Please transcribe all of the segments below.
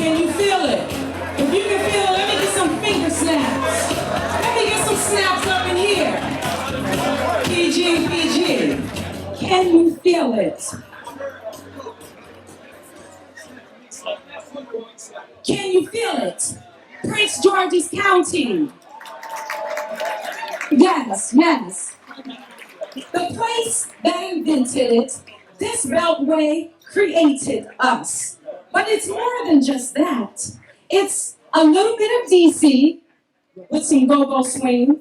Can you feel it? If you can feel it, let me get some finger snaps. Let me get some snaps up in here. PG, PG. Can you feel it? Can you feel it? Prince George's County. Yes, yes. The place that invented it, this beltway created us. But it's more than just that. It's a little bit of DC with some go-go swing.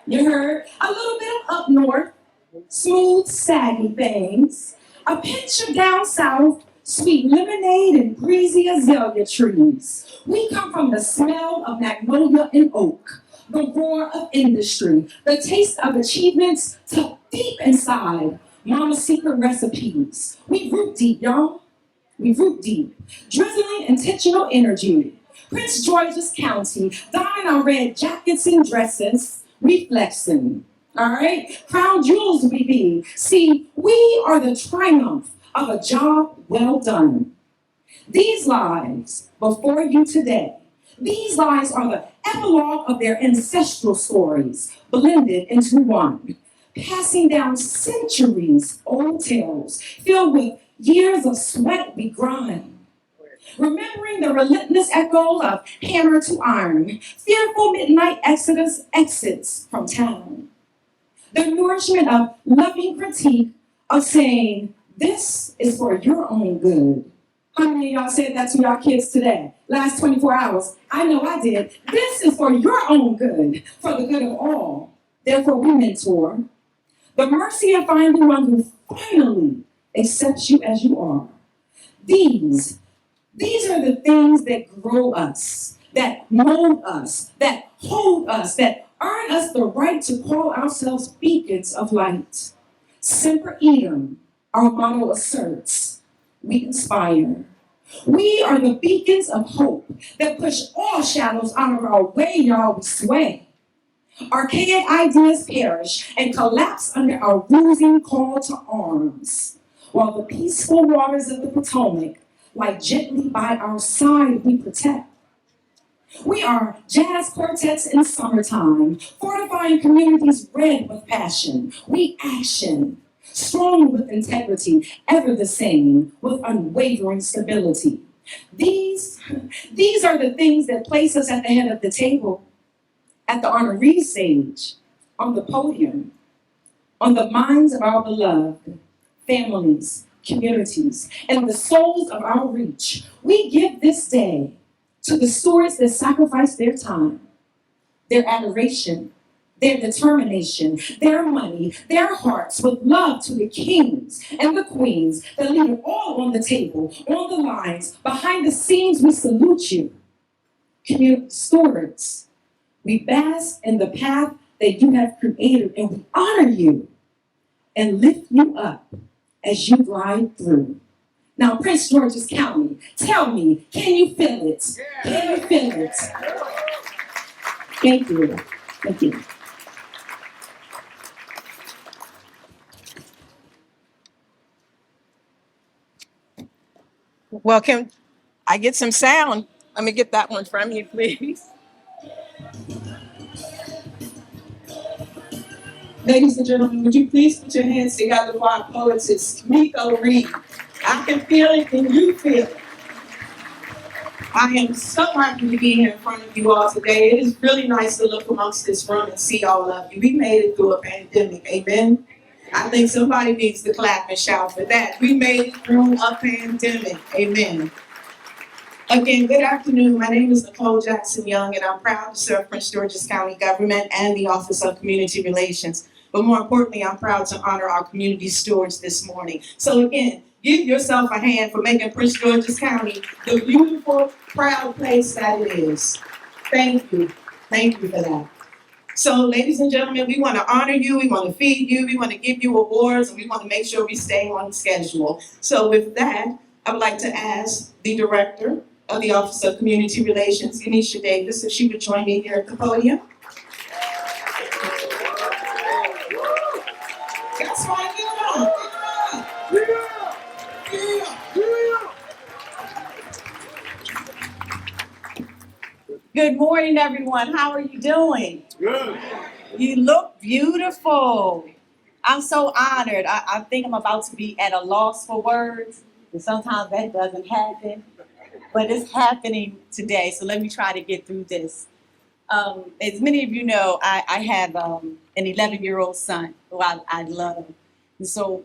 You heard? A little bit of up north, smooth, saggy things. A pinch of down south, sweet lemonade and breezy azalea trees. We come from the smell of magnolia and oak, the roar of industry, the taste of achievements tucked deep inside Mama's secret recipes. We root deep, y'all. We root deep. Drizzling intentional energy. Prince George's County, donning our red jackets and dresses, we flexing. All right? Crown jewels we be. See, we are the triumph of a job well done. These lives before you today, these lives are the epilogue of their ancestral stories, blended into one, passing down centuries old tales filled with years of sweat we grind. Remembering the relentless echo of hammer to iron, fearful midnight exits from town. The nourishment of loving critique of saying, this is for your own good. How many of y'all said that to y'all kids today? Last 24 hours. I know I did. This is for your own good, for the good of all. Therefore, we mentor. The mercy of finding one who finally accepts you as you are. These are the things that grow us, that mold us, that hold us, that earn us the right to call ourselves beacons of light. Semper Idem, our motto asserts, we inspire. We are the beacons of hope that push all shadows out of our way, y'all, we sway. Archaic ideas perish and collapse under our rousing call to arms, while the peaceful waters of the Potomac lie gently by our side we protect. We are jazz quartets in summertime, fortifying communities red with passion. We action, strong with integrity, ever the same, with unwavering stability. These are the things that place us at the head of the table, at the honoree stage, on the podium, on the minds of our beloved, families, communities, and the souls of our reach. We give this day to the stewards that sacrifice their time, their adoration, their determination, their money, their hearts with love to the kings and the queens that leave it all on the table, on the lines, behind the scenes. We salute you. Community stewards, we bask in the path that you have created, and we honor you and lift you up as you glide through. Now, Prince George's County, tell me, can you feel it? Can you feel it? Thank you. Thank you. Well, can I get some sound? Let me get that one from you, please. Ladies and gentlemen, would you please put your hands together for our poetess, Miko Reed. I can feel it and you feel it. I am so happy to be here in front of you all today. It is really nice to look amongst this room and see all of you. We made it through a pandemic, amen? I think somebody needs to clap and shout for that. We made it through a pandemic, amen. Again, good afternoon. My name is Nicole Jackson Young, and I'm proud to serve Prince George's County government and the Office of Community Relations. But more importantly, I'm proud to honor our community stewards this morning. So again, give yourself a hand for making Prince George's County the beautiful, proud place that it is. Thank you. Thank you for that. So ladies and gentlemen, we want to honor you, we want to feed you, we want to give you awards, and we want to make sure we stay on schedule. So with that, I would like to ask the Director of the Office of Community Relations, Kenesha Davis, if she would join me here at the podium. That's right, give it up, give it up. Yeah. Good morning, everyone. How are you doing? Good. You look beautiful. I'm so honored. I think I'm about to be at a loss for words, and sometimes that doesn't happen, but it's happening today. So let me try to get through this. As many of you know, I have an 11-year-old son who I love. And so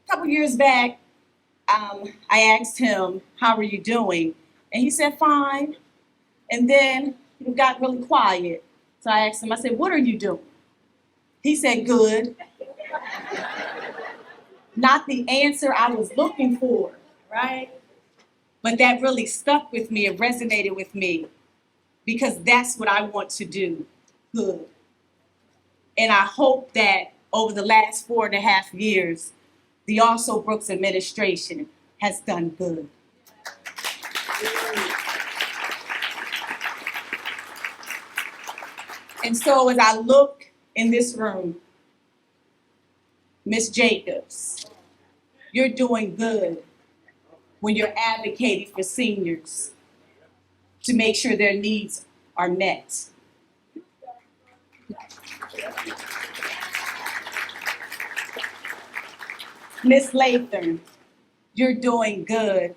a couple years back, I asked him, "How are you doing?" And he said, "Fine." And then he got really quiet. So I asked him, I said, "What are you doing?" He said, "Good." Not the answer I was looking for, right? But that really stuck with me. It resonated with me because that's what I want to do, good. And I hope that over the last 4.5 years, the Also Brooks administration has done good. And so as I look in this room, Miss Jacobs, you're doing good when you're advocating for seniors to make sure their needs are met. Miss Latham, you're doing good,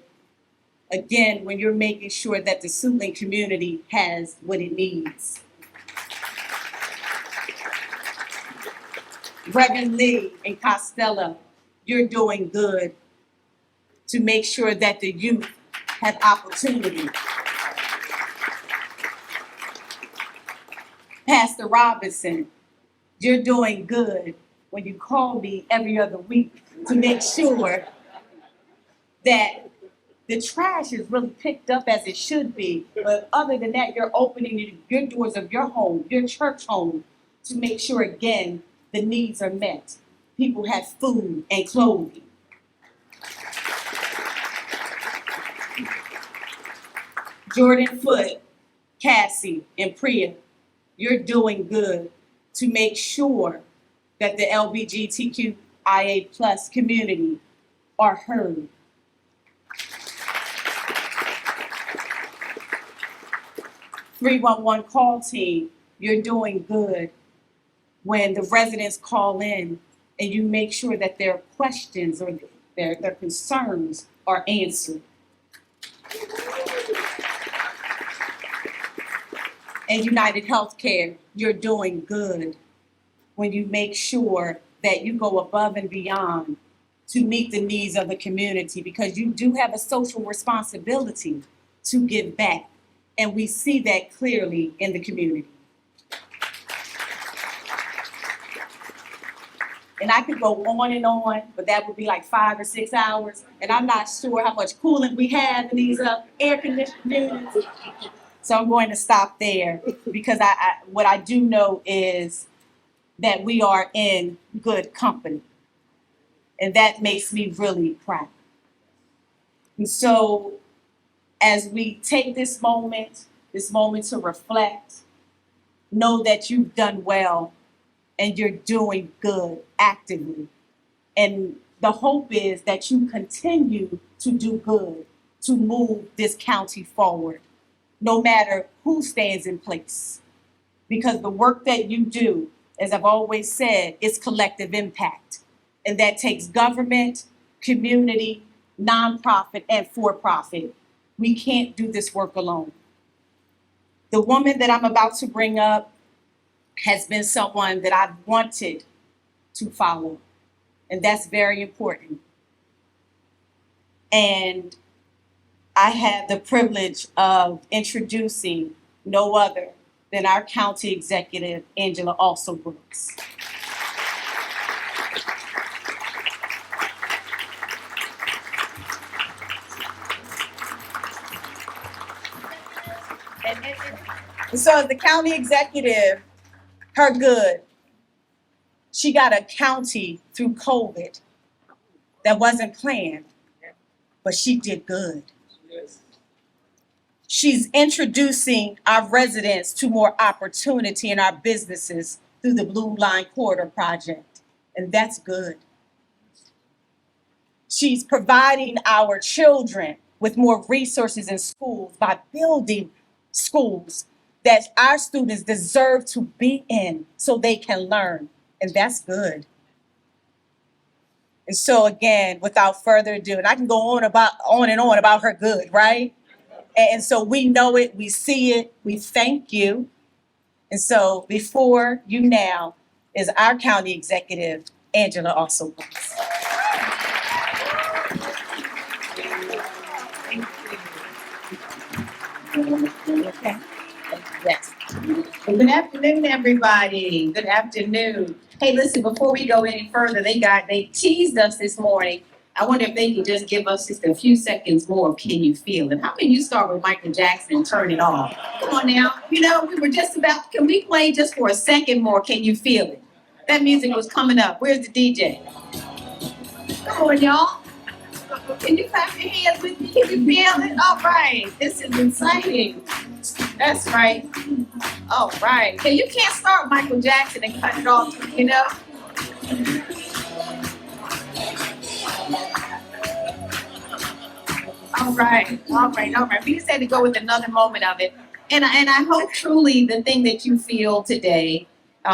again, when you're making sure that the Suitland community has what it needs. Reverend Lee and Costello, you're doing good to make sure that the youth have opportunity. Pastor Robinson, you're doing good when you call me every other week to make sure that the trash is really picked up as it should be. But other than that, you're opening your doors of your home, your church home, to make sure, again, the needs are met. People have food and clothing. Jordan Foote, Cassie, and Priya, you're doing good to make sure that the LGBTQIA plus community are heard. "311 call team, you're doing good when the residents call in and you make sure that their questions or their concerns are answered. And United Healthcare, you're doing good when you make sure that you go above and beyond to meet the needs of the community, because you do have a social responsibility to give back. And we see that clearly in the community. And I could go on, but that would be like 5 or 6 hours. And I'm not sure how much coolant we have in these air-conditioned units. So I'm going to stop there because what I do know is that we are in good company. And that makes me really proud. And so as we take this moment to reflect, know that you've done well and you're doing good actively. And the hope is that you continue to do good to move this county forward, no matter who stands in place. Because the work that you do, as I've always said, is collective impact. And that takes government, community, nonprofit, and for-profit. We can't do this work alone. The woman that I'm about to bring up has been someone that I've wanted to follow. And that's very important. And I had the privilege of introducing no other than our county executive, Angela Also Brooks. And so as the county executive, her good, she got a county through COVID that wasn't planned, but she did good. She's introducing our residents to more opportunity in our businesses through the Blue Line Corridor project, and that's good. She's providing our children with more resources in schools by building schools that our students deserve to be in so they can learn. And that's good. And so again, without further ado, and I can go on and on about her good, right? And so we know it, we see it, we thank you. And so before you now is our county executive, Angela also. Okay. Yes. Well, good afternoon, everybody. Good afternoon. Hey, listen, before we go any further, they teased us this morning. I wonder if they could just give us just a few seconds more of Can You Feel It? How can you start with Michael Jackson and turn it off? Come on now. You know, we were just about, can we play just for a second more Can You Feel It? That music was coming up. Where's the DJ? Come on, y'all. Can you clap your hands with me? Can you feel it? All right. This is exciting. That's right. All right. Okay, you can't start Michael Jackson and cut it off, you know? All right. We just had to go with another moment of it. And I hope truly the thing that you feel today,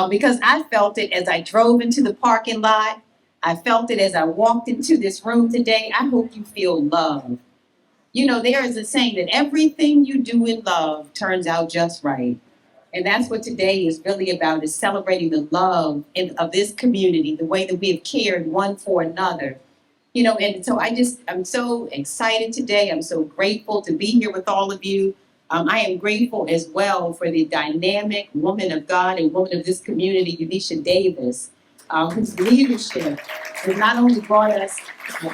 because I felt it as I drove into the parking lot. I felt it as I walked into this room today. I hope you feel love. You know, there is a saying that everything you do in love turns out just right. And that's what today is really about, is celebrating the love of this community, the way that we have cared one for another. You know, and so I'm so excited today. I'm so grateful to be here with all of you. I am grateful as well for the dynamic woman of God and woman of this community, Unisha Davis, whose leadership has not only brought us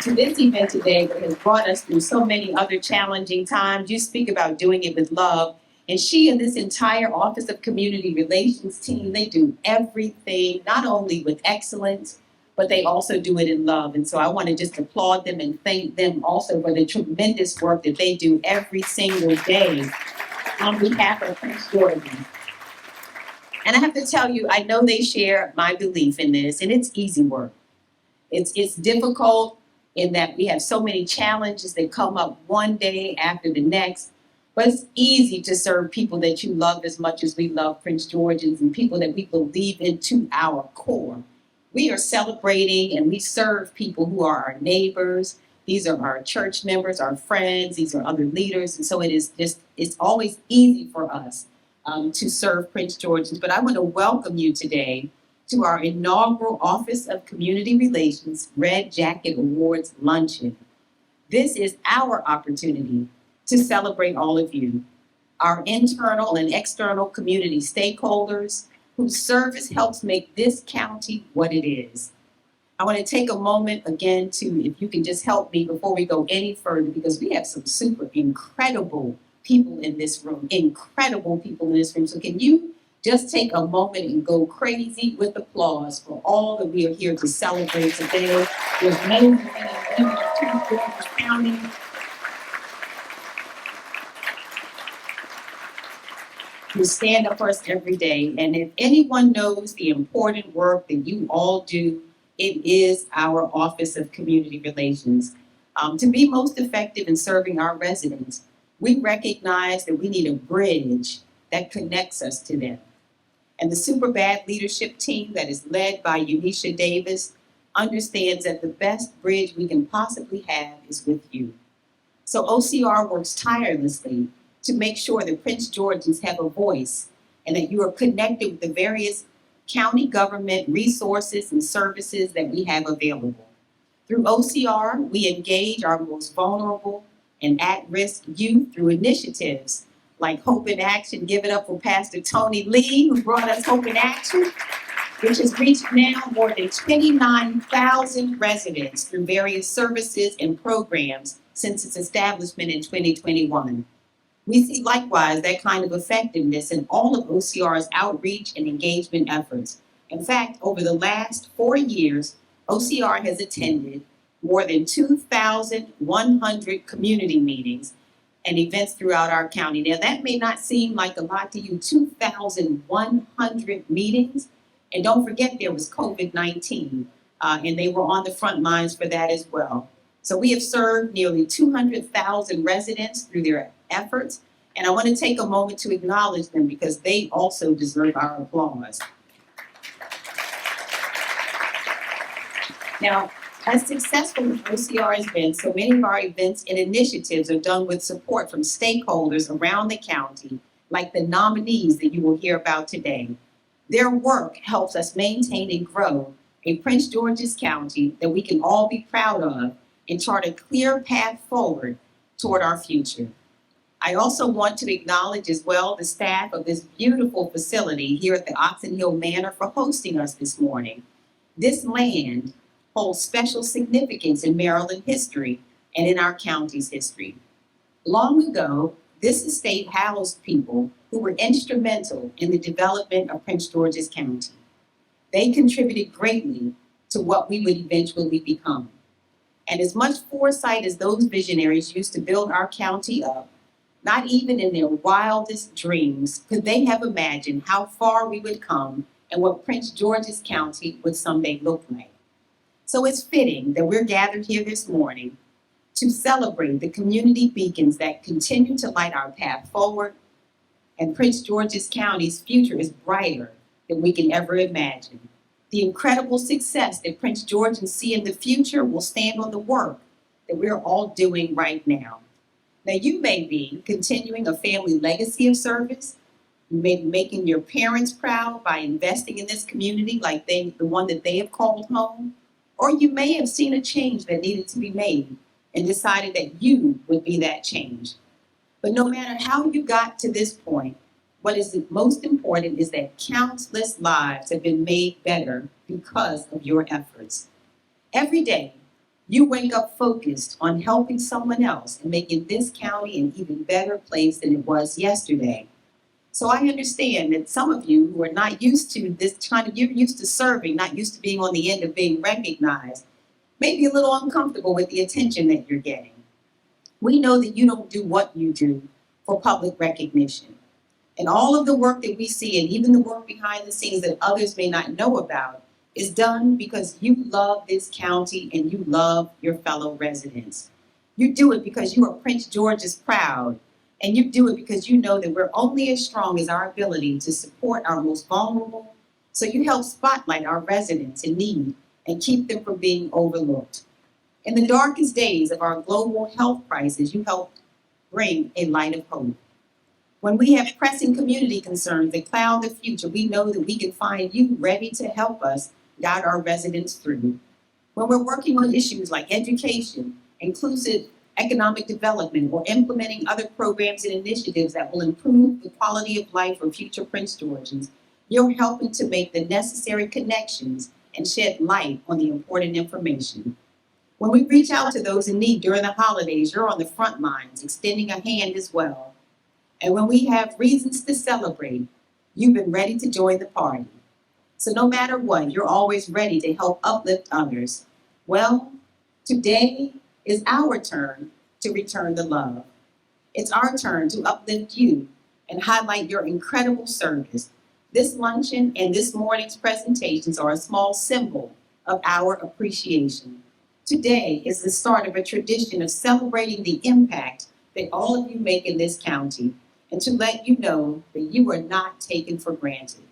to this event today, but has brought us through so many other challenging times. You speak about doing it with love. And she and this entire Office of Community Relations team, they do everything, not only with excellence, but they also do it in love. And so I want to just applaud them and thank them also for the tremendous work that they do every single day on behalf of Prince Jordan. And I have to tell you, I know they share my belief in this, and it's easy work. It's difficult in that we have so many challenges that come up one day after the next. But it's easy to serve people that you love as much as we love Prince George's and people that we believe in to our core. We are celebrating and we serve people who are our neighbors. These are our church members, our friends, these are other leaders. And so it's always easy for us to serve Prince George's. But I want to welcome you today to our inaugural Office of Community Relations Red Jacket Awards luncheon. This is our opportunity to celebrate all of you, our internal and external community stakeholders whose service helps make this county what it is. I want to take a moment again to, if you can just help me before we go any further, because we have some super incredible people in this room, So can you just take a moment and go crazy with applause for all that we are here to celebrate today. There's men and women of Prince George's County. Who stand up for us every day. And if anyone knows the important work that you all do, it is our Office of Community Relations. To be most effective in serving our residents, we recognize that we need a bridge that connects us to them. And the Super Bad leadership team that is led by Unisha Davis understands that the best bridge we can possibly have is with you. So OCR works tirelessly to make sure that Prince George's have a voice and that you are connected with the various county government resources and services that we have available. Through OCR, we engage our most vulnerable and at-risk youth through initiatives like Hope in Action. Give it up for Pastor Tony Lee, who brought us Hope in Action, which has reached now more than 29,000 residents through various services and programs since its establishment in 2021. We see likewise that kind of effectiveness in all of OCR's outreach and engagement efforts. In fact, over the last 4 years, OCR has attended more than 2,100 community meetings and events throughout our county. Now, that may not seem like a lot to you, 2,100 meetings. And don't forget there was COVID-19, and they were on the front lines for that as well. So we have served nearly 200,000 residents through their efforts, And I want to take a moment to acknowledge them because they also deserve our applause. Now, as successful as OCR has been, so many of our events and initiatives are done with support from stakeholders around the county, like the nominees that you will hear about today. Their work helps us maintain and grow a Prince George's County that we can all be proud of and chart a clear path forward toward our future. I also want to acknowledge as well the staff of this beautiful facility here at the Oxon Hill Manor for hosting us this morning. This land holds special significance in Maryland history and in our county's history. Long ago, this estate housed people who were instrumental in the development of Prince George's County. They contributed greatly to what we would eventually become. And as much foresight as those visionaries used to build our county up, not even in their wildest dreams could they have imagined how far we would come and what Prince George's County would someday look like. So it's fitting that we're gathered here this morning to celebrate the community beacons that continue to light our path forward, and Prince George's County's future is brighter than we can ever imagine. The incredible success that Prince Georgians see in the future will stand on the work that we're all doing right now. Now, you may be continuing a family legacy of service. You may be making your parents proud by investing in this community like the one that they have called home. Or you may have seen a change that needed to be made and decided that you would be that change. But no matter how you got to this point, what is most important is that countless lives have been made better because of your efforts. Every day, you wake up focused on helping someone else and making this county an even better place than it was yesterday. So I understand that some of you who are not used to this you're used to serving, not used to being on the end of being recognized, may be a little uncomfortable with the attention that you're getting. We know that you don't do what you do for public recognition. And all of the work that we see, and even the work behind the scenes that others may not know about, is done because you love this county and you love your fellow residents. You do it because you are Prince George's proud, and you do it because you know that we're only as strong as our ability to support our most vulnerable. So you help spotlight our residents in need and keep them from being overlooked. In the darkest days of our global health crisis, you help bring a light of hope. When we have pressing community concerns that cloud the future, we know that we can find you ready to help us guide our residents through. When we're working on issues like education, inclusive economic development, or implementing other programs and initiatives that will improve the quality of life for future Prince Georgians, you're helping to make the necessary connections and shed light on the important information. When we reach out to those in need during the holidays, you're on the front lines, extending a hand as well. And when we have reasons to celebrate, you've been ready to join the party. So no matter what, you're always ready to help uplift others. Well, today is our turn to return the love. It's our turn to uplift you and highlight your incredible service. This luncheon and this morning's presentations are a small symbol of our appreciation. Today is the start of a tradition of celebrating the impact that all of you make in this county, and to let you know that you are not taken for granted.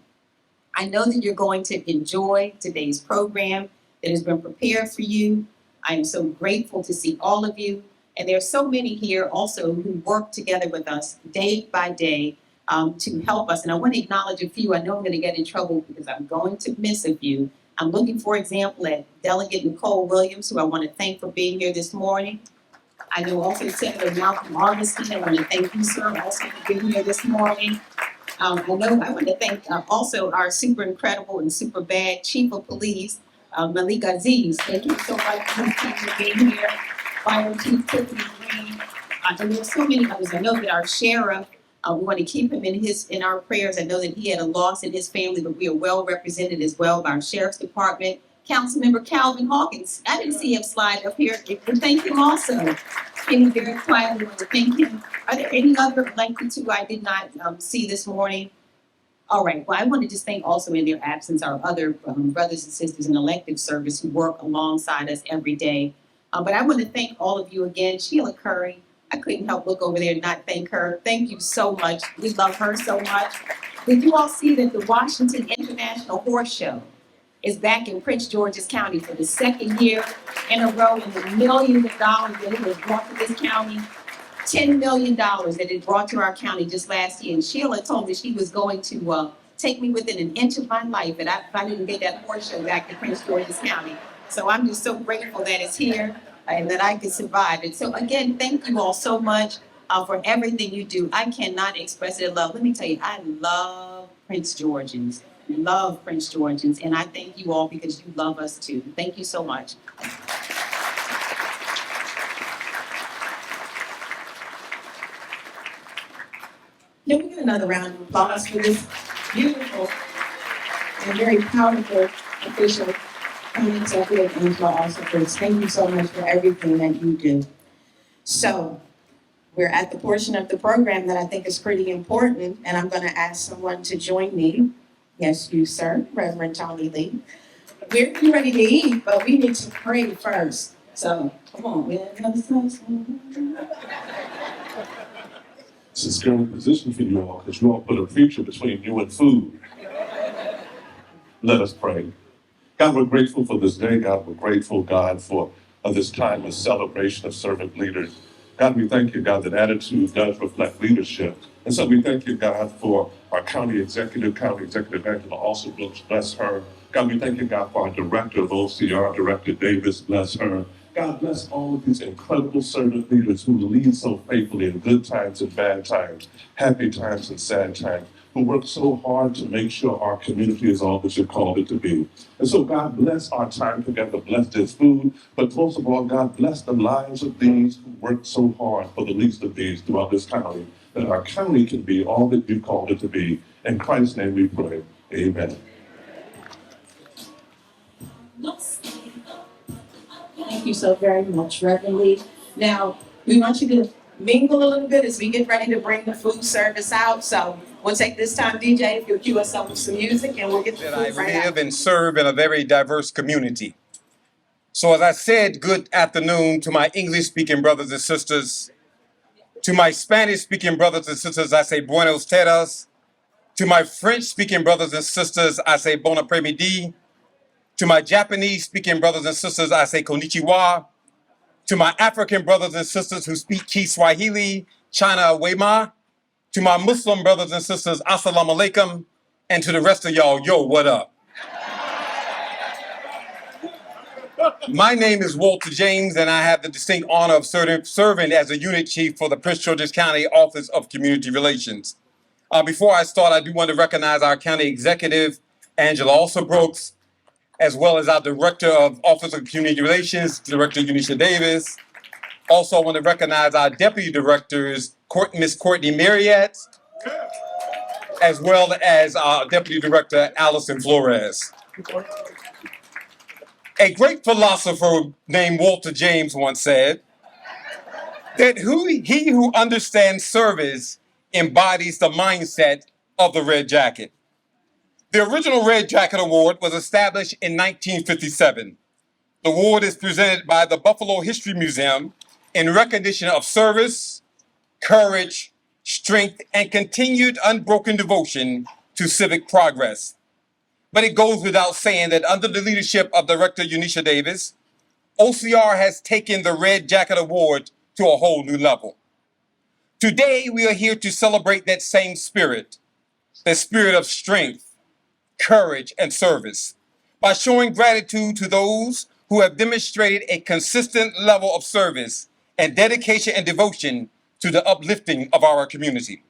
I know that you're going to enjoy today's program that has been prepared for you. I am so grateful to see all of you. And there are so many here also who work together with us day by day to help us. And I want to acknowledge a few. I know I'm going to get in trouble because I'm going to miss a few. I'm looking, for example, at Delegate Nicole Williams, who I want to thank for being here this morning. I know also Senator Malcolm Augustine. I want to thank you, sir, also for being here this morning. I want to thank also our super incredible and super bad Chief of Police, Malik Aziz. Thank you so much for being here. Fire Chief Tiffany Green. And there's so many others. I know that our sheriff, we want to keep him in our prayers. I know that he had a loss in his family, but we are well represented as well by our Sheriff's Department. Councilmember Calvin Hawkins, I didn't see him slide up here. Thank him also. Came very quietly. I want to thank him. Are there any other likely to I did not see this morning? All right. Well, I want to just thank also in their absence our other brothers and sisters in elective service who work alongside us every day. But I want to thank all of you again. Sheila Curry, I couldn't help look over there and not thank her. Thank you so much. We love her so much. Did you all see that the Washington International Horse Show is back in Prince George's County for the second year in a row, and the millions of dollars that it has brought to this county, $10 million that it brought to our county just last year. And Sheila told me she was going to take me within an inch of my life if I didn't get that horse show back to Prince George's County. So I'm just so grateful that it's here and that I could survive it. So again, thank you all so much for everything you do. I cannot express it love. Let me tell you, I love Prince Georgians. Love Prince Georgians, and I thank you all because you love us too. Thank you so much. Can we get another round of applause for this beautiful and very powerful official county executive Angela Ossoffers? Thank you so much for everything that you do. So we're at the portion of the program that I think is pretty important, and I'm going to ask someone to join me. Yes, you, sir, Reverend Tony Lee. We're getting ready to eat, but we need to pray first. So come on, we have another song. It's a scary position for you all because you all put a preacher between you and food. Let us pray. God, we're grateful for this day. God, we're grateful, God, for this time of celebration of servant leaders. God, we thank you, God, that attitude does reflect leadership. And so we thank you, God, for our county executive Angela, also bless her. God, we thank you, God, for our director of OCR, Director Davis, bless her. God, bless all of these incredible servant leaders who lead so faithfully in good times and bad times, happy times and sad times, who work so hard to make sure our community is all that you've called it to be. And so, God, bless our time together, bless this food, but most of all, God, bless the lives of these who work so hard for the least of these throughout this county, that our county can be all that you've called it to be. In Christ's name we pray, amen. Thank you so very much, Reverend Lee. Now, we want you to mingle a little bit as we get ready to bring the food service out. So we'll take this time, DJ, if you'll cue us up with some music, and we'll get the food I right out. live and serve in a very diverse community. So as I said, good afternoon to my English-speaking brothers and sisters. To my Spanish-speaking brothers and sisters, I say buenos tardes. To my French-speaking brothers and sisters, I say bon après-midi. To my Japanese-speaking brothers and sisters, I say konnichiwa. To my African brothers and sisters who speak Kiswahili, China Wema. To my Muslim brothers and sisters, assalamu alaikum. And to the rest of y'all, yo, what up? My name is Walter James, and I have the distinct honor of serving as a unit chief for the Prince George's County Office of Community Relations. Before I start, I do want to recognize our county executive, Angela Alsor-Brooks, as well as our Director of Office of Community Relations, Director Unisha Davis. Also, I want to recognize our Deputy Directors, Miss Courtney Marriott, as well as our Deputy Director, Allison Flores. A great philosopher named Walter James once said that he who understands service embodies the mindset of the Red Jacket. The original Red Jacket Award was established in 1957. The award is presented by the Buffalo History Museum in recognition of service, courage, strength, and continued unbroken devotion to civic progress. But it goes without saying that under the leadership of Director Unisha Davis, OCR has taken the Red Jacket Award to a whole new level. Today, we are here to celebrate that same spirit, the spirit of strength, courage, and service, by showing gratitude to those who have demonstrated a consistent level of service and dedication and devotion to the uplifting of our community.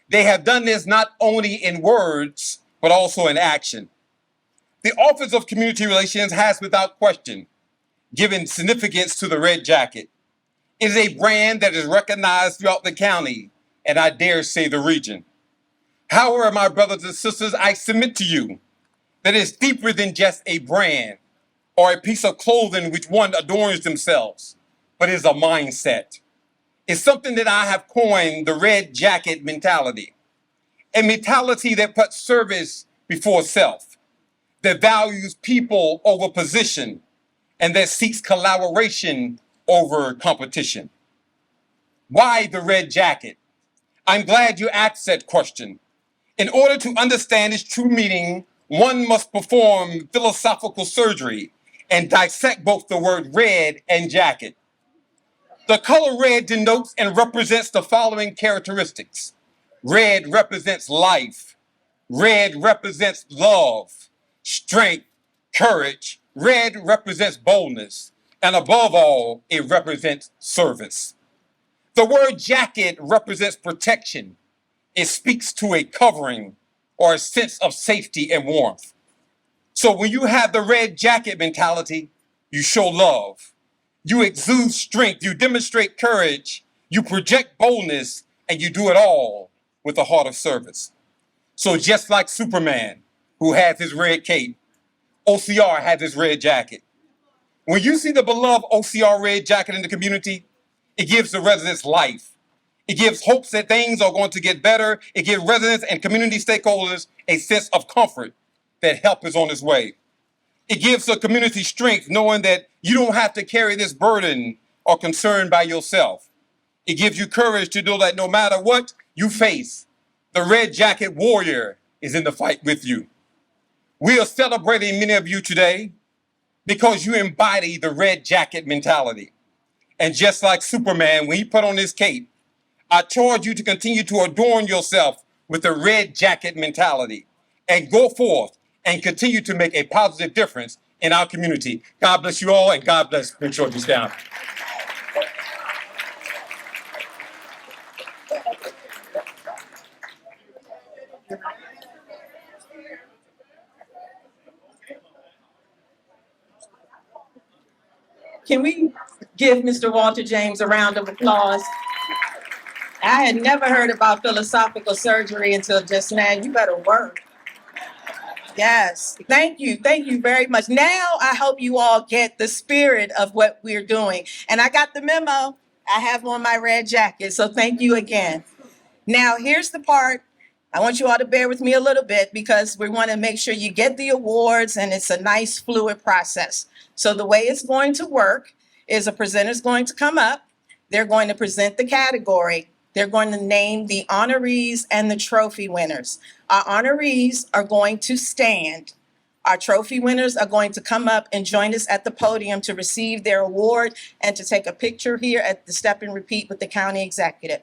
They have done this not only in words, but also in action. The Office of Community Relations has, without question, given significance to the Red Jacket. It is a brand that is recognized throughout the county, and I dare say the region. However, my brothers and sisters, I submit to you that it's deeper than just a brand or a piece of clothing which one adorns themselves, but is a mindset. It's something that I have coined the Red Jacket mentality, a mentality that puts service before self, that values people over position, and that seeks collaboration over competition. Why the red jacket? I'm glad you asked that question. In order to understand its true meaning, one must perform philosophical surgery and dissect both the word red and jacket. The color red denotes and represents the following characteristics. Red represents life. Red represents love, strength, courage. Red represents boldness. And above all, it represents service. The word jacket represents protection. It speaks to a covering or a sense of safety and warmth. So when you have the red jacket mentality, you show love. You exude strength. You demonstrate courage. You project boldness, and you do it all with a heart of service. So just like Superman, who has his red cape, OCR has his red jacket. When you see the beloved OCR Red Jacket in the community, it gives the residents life. It gives hopes that things are going to get better. It gives residents and community stakeholders a sense of comfort that help is on its way. It gives the community strength knowing that you don't have to carry this burden or concern by yourself. It gives you courage to know that no matter what you face, the red jacket warrior is in the fight with you. We are celebrating many of you today because you embody the red jacket mentality. And just like Superman, when he put on his cape, I charge you to continue to adorn yourself with the red jacket mentality and go forth and continue to make a positive difference in our community. God bless you all, and God bless Prince George's County. Can we give Mr. Walter James a round of applause? I had never heard about philosophical surgery until just now. You better work. Yes, thank you. Thank you very much. Now I hope you all get the spirit of what we're doing. And I got the memo. I have on my red jacket. So thank you again. Now, here's the part. I want you all to bear with me a little bit because we want to make sure you get the awards and it's a nice fluid process. So the way it's going to work is a presenter's going to come up. They're going to present the category. They're going to name the honorees and the trophy winners. Our honorees are going to stand. Our trophy winners are going to come up and join us at the podium to receive their award and to take a picture here at the Step and Repeat with the county executive.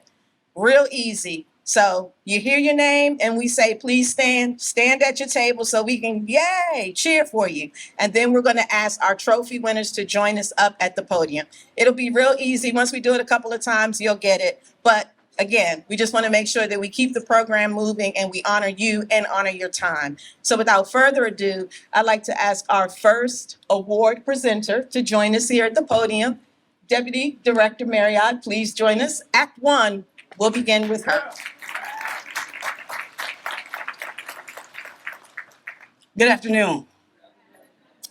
Real easy. So you hear your name and we say, please stand at your table so we can, yay, cheer for you. And then we're going to ask our trophy winners to join us up at the podium. It'll be real easy. Once we do it a couple of times, you'll get it. But again, we just want to make sure that we keep the program moving and we honor you and honor your time. So without further ado, I'd like to ask our first award presenter to join us here at the podium. Deputy Director Marriott, please join us. Act 1 will begin with her. Good afternoon.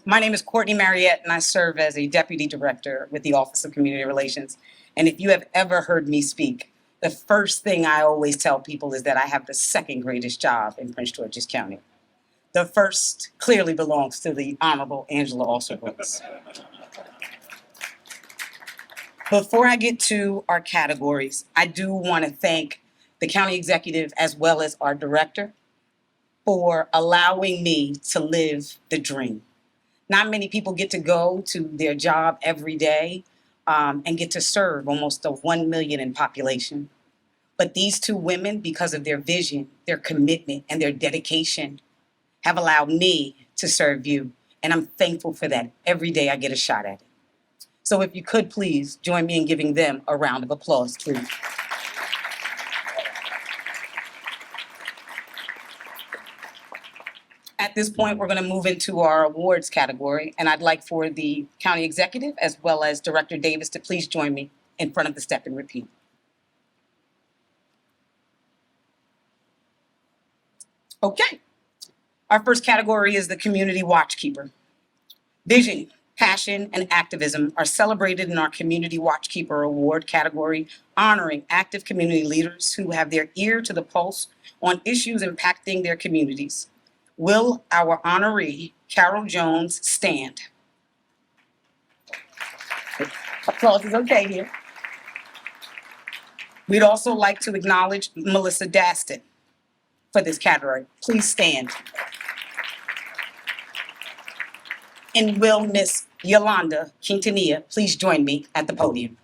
My name is Courtney Mariette, and I serve as a Deputy Director with the Office of Community Relations. And if you have ever heard me speak, the first thing I always tell people is that I have the second greatest job in Prince George's County. The first clearly belongs to the Honorable Angela Alston-Brooks. Before I get to our categories, I do want to thank the county executive as well as our director for allowing me to live the dream. Not many people get to go to their job every day and get to serve almost 1 million in population. But these two women, because of their vision, their commitment, and their dedication, have allowed me to serve you. And I'm thankful for that. Every day I get a shot at it. So if you could please join me in giving them a round of applause, please. At this point, we're going to move into our awards category, and I'd like for the county executive as well as Director Davis to please join me in front of the Step and Repeat. Okay. Our first category is the Community Watchkeeper. Vision, passion, and activism are celebrated in our Community Watchkeeper Award category, honoring active community leaders who have their ear to the pulse on issues impacting their communities. Will our honoree, Carol Jones, stand? Applause is okay here. We'd also like to acknowledge Melissa Daston for this category. Please stand. And will Miss Yolanda Quintanilla please join me at the podium?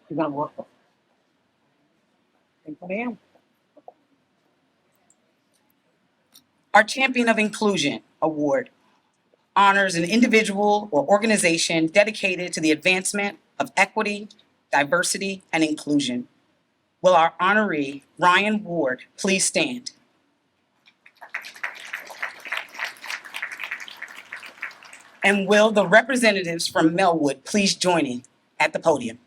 You're gonna work. Ma'am. Our Champion of Inclusion Award honors an individual or organization dedicated to the advancement of equity, diversity, and inclusion. Will our honoree, Ryan Ward, please stand? And will the representatives from Melwood please join me at the podium?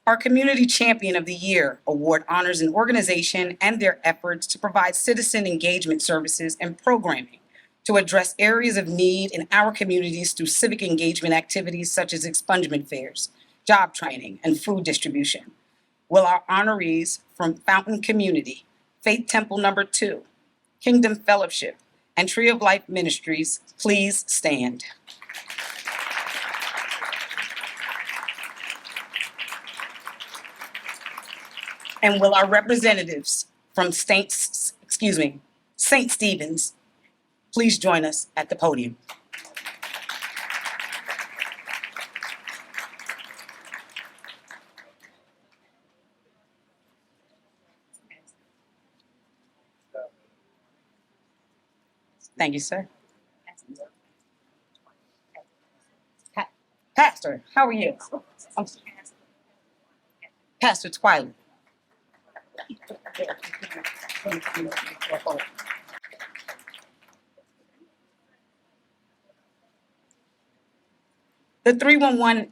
Our Community Champion of the Year Award honors an organization and their efforts to provide citizen engagement services and programming to address areas of need in our communities through civic engagement activities such as expungement fairs, job training, and food distribution. Will our honorees from Fountain Community, Faith Temple Number 2, Kingdom Fellowship, and Tree of Life Ministries please stand? And will our representatives from St. Stephen's please join us at the podium? Thank you, sir. Pastor, how are you? Pastor Twilight. The 311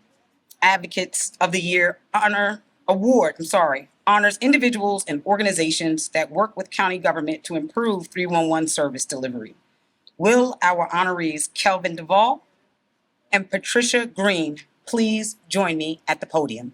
Advocates of the Year honors individuals and organizations that work with county government to improve 311 service delivery. Will our honorees Kelvin Duvall and Patricia Green please join me at the podium?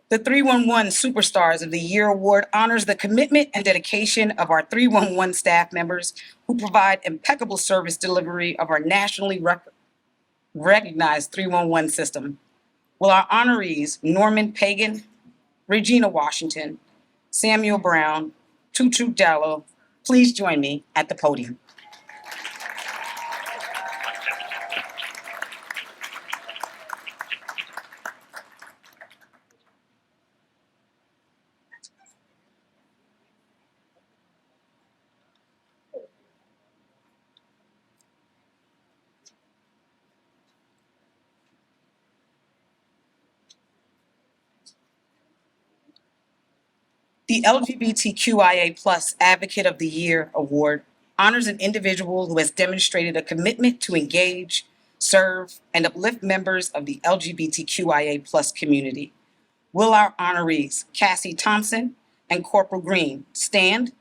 The 311 Superstars of the Year Award honors the commitment and dedication of our 311 staff members who provide impeccable service delivery of our nationally recognized 311 system. Will our honorees Norman Pagan, Regina Washington, Samuel Brown, Tutu Dallo please join me at the podium? The LGBTQIA+ Advocate of the Year Award honors an individual who has demonstrated a commitment to engage, serve, and uplift members of the LGBTQIA+ community. Will our honorees, Cassie Thompson and Corporal Green, stand?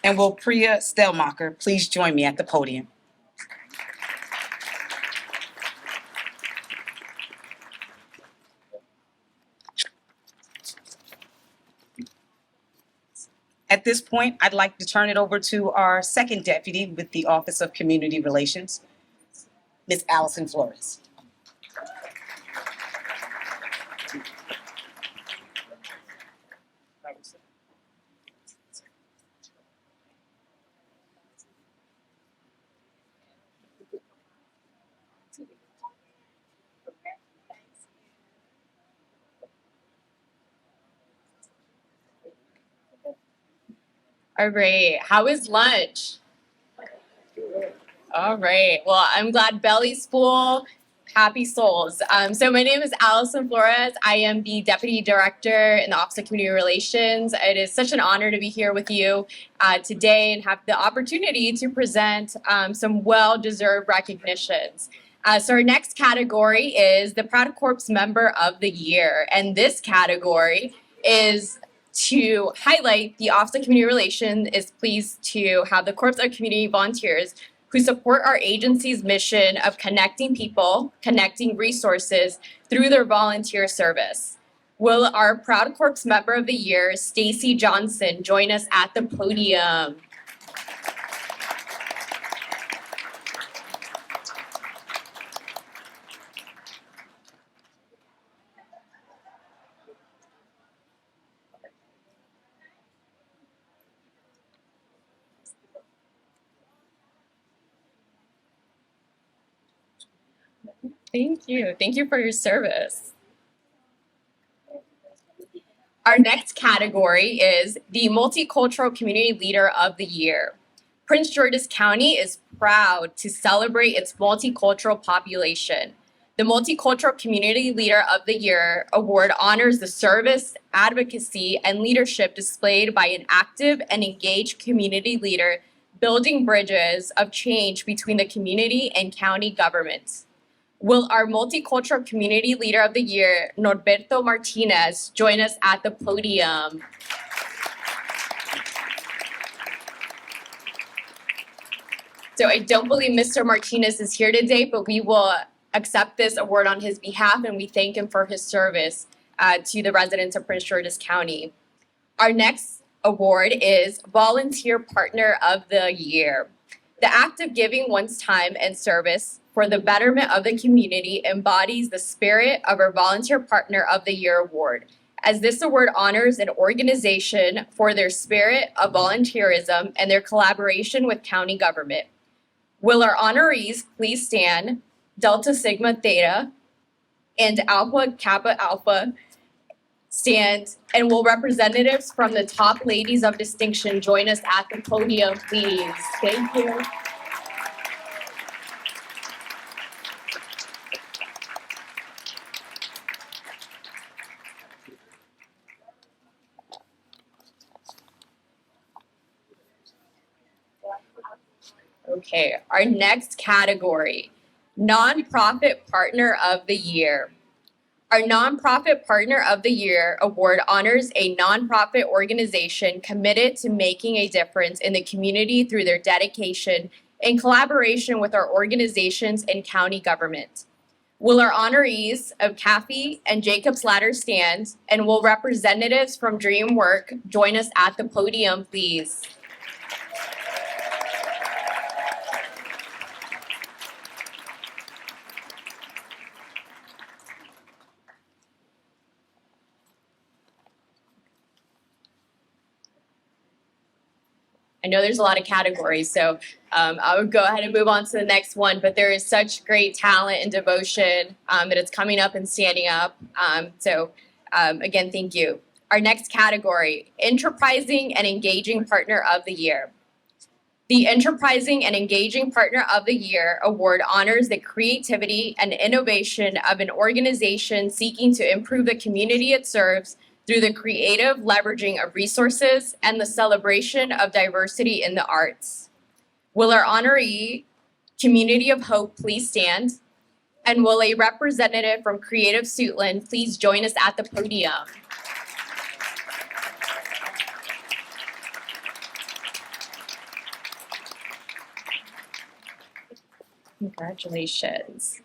And will Priya Stelmacher please join me at the podium? At this point, I'd like to turn it over to our second deputy with the Office of Community Relations, Ms. Allison Flores. All right. How was lunch? All right. Well, I'm glad belly's full. Happy souls. So my name is Allison Flores. I am the Deputy Director in the Office of Community Relations. It is such an honor to be here with you today and have the opportunity to present some well-deserved recognitions. So our next category is the Proud Corps Member of the Year. And this category is to highlight the Office of Community Relations is pleased to have the Corps of Community Volunteers who support our agency's mission of connecting people, connecting resources through their volunteer service. Will our Proud Corps Member of the Year, Stacy Johnson, join us at the podium? Thank you. Thank you for your service. Our next category is the Multicultural Community Leader of the Year. Prince George's County is proud to celebrate its multicultural population. The Multicultural Community Leader of the Year award honors the service, advocacy, and leadership displayed by an active and engaged community leader building bridges of change between the community and county governments. Will our Multicultural Community Leader of the Year, Norberto Martinez, join us at the podium? So I don't believe Mr. Martinez is here today, but we will accept this award on his behalf, and we thank him for his service to the residents of Prince George's County. Our next award is Volunteer Partner of the Year. The act of giving one's time and service for the betterment of the community embodies the spirit of our Volunteer Partner of the Year award, as this award honors an organization for their spirit of volunteerism and their collaboration with county government. Will our honorees please stand, Delta Sigma Theta and Alpha Kappa Alpha stand, and will representatives from the top ladies of distinction join us at the podium, please? Thank you. Okay, our next category, Nonprofit Partner of the Year. Our Nonprofit Partner of the Year award honors a nonprofit organization committed to making a difference in the community through their dedication in collaboration with our organizations and county government. Will our honorees of Caffey and Jacob's Ladder stand, and will representatives from Dream Work join us at the podium, please? I know there's a lot of categories, so I would go ahead and move on to the next one, but there is such great talent and devotion that it's coming up and standing up. Again, thank you. Our next category, Enterprising and Engaging Partner of the Year. The Enterprising and Engaging Partner of the Year award honors the creativity and innovation of an organization seeking to improve the community it serves through the creative leveraging of resources and the celebration of diversity in the arts. Will our honoree, Community of Hope, please stand? And will a representative from Creative Suitland please join us at the podium? Congratulations.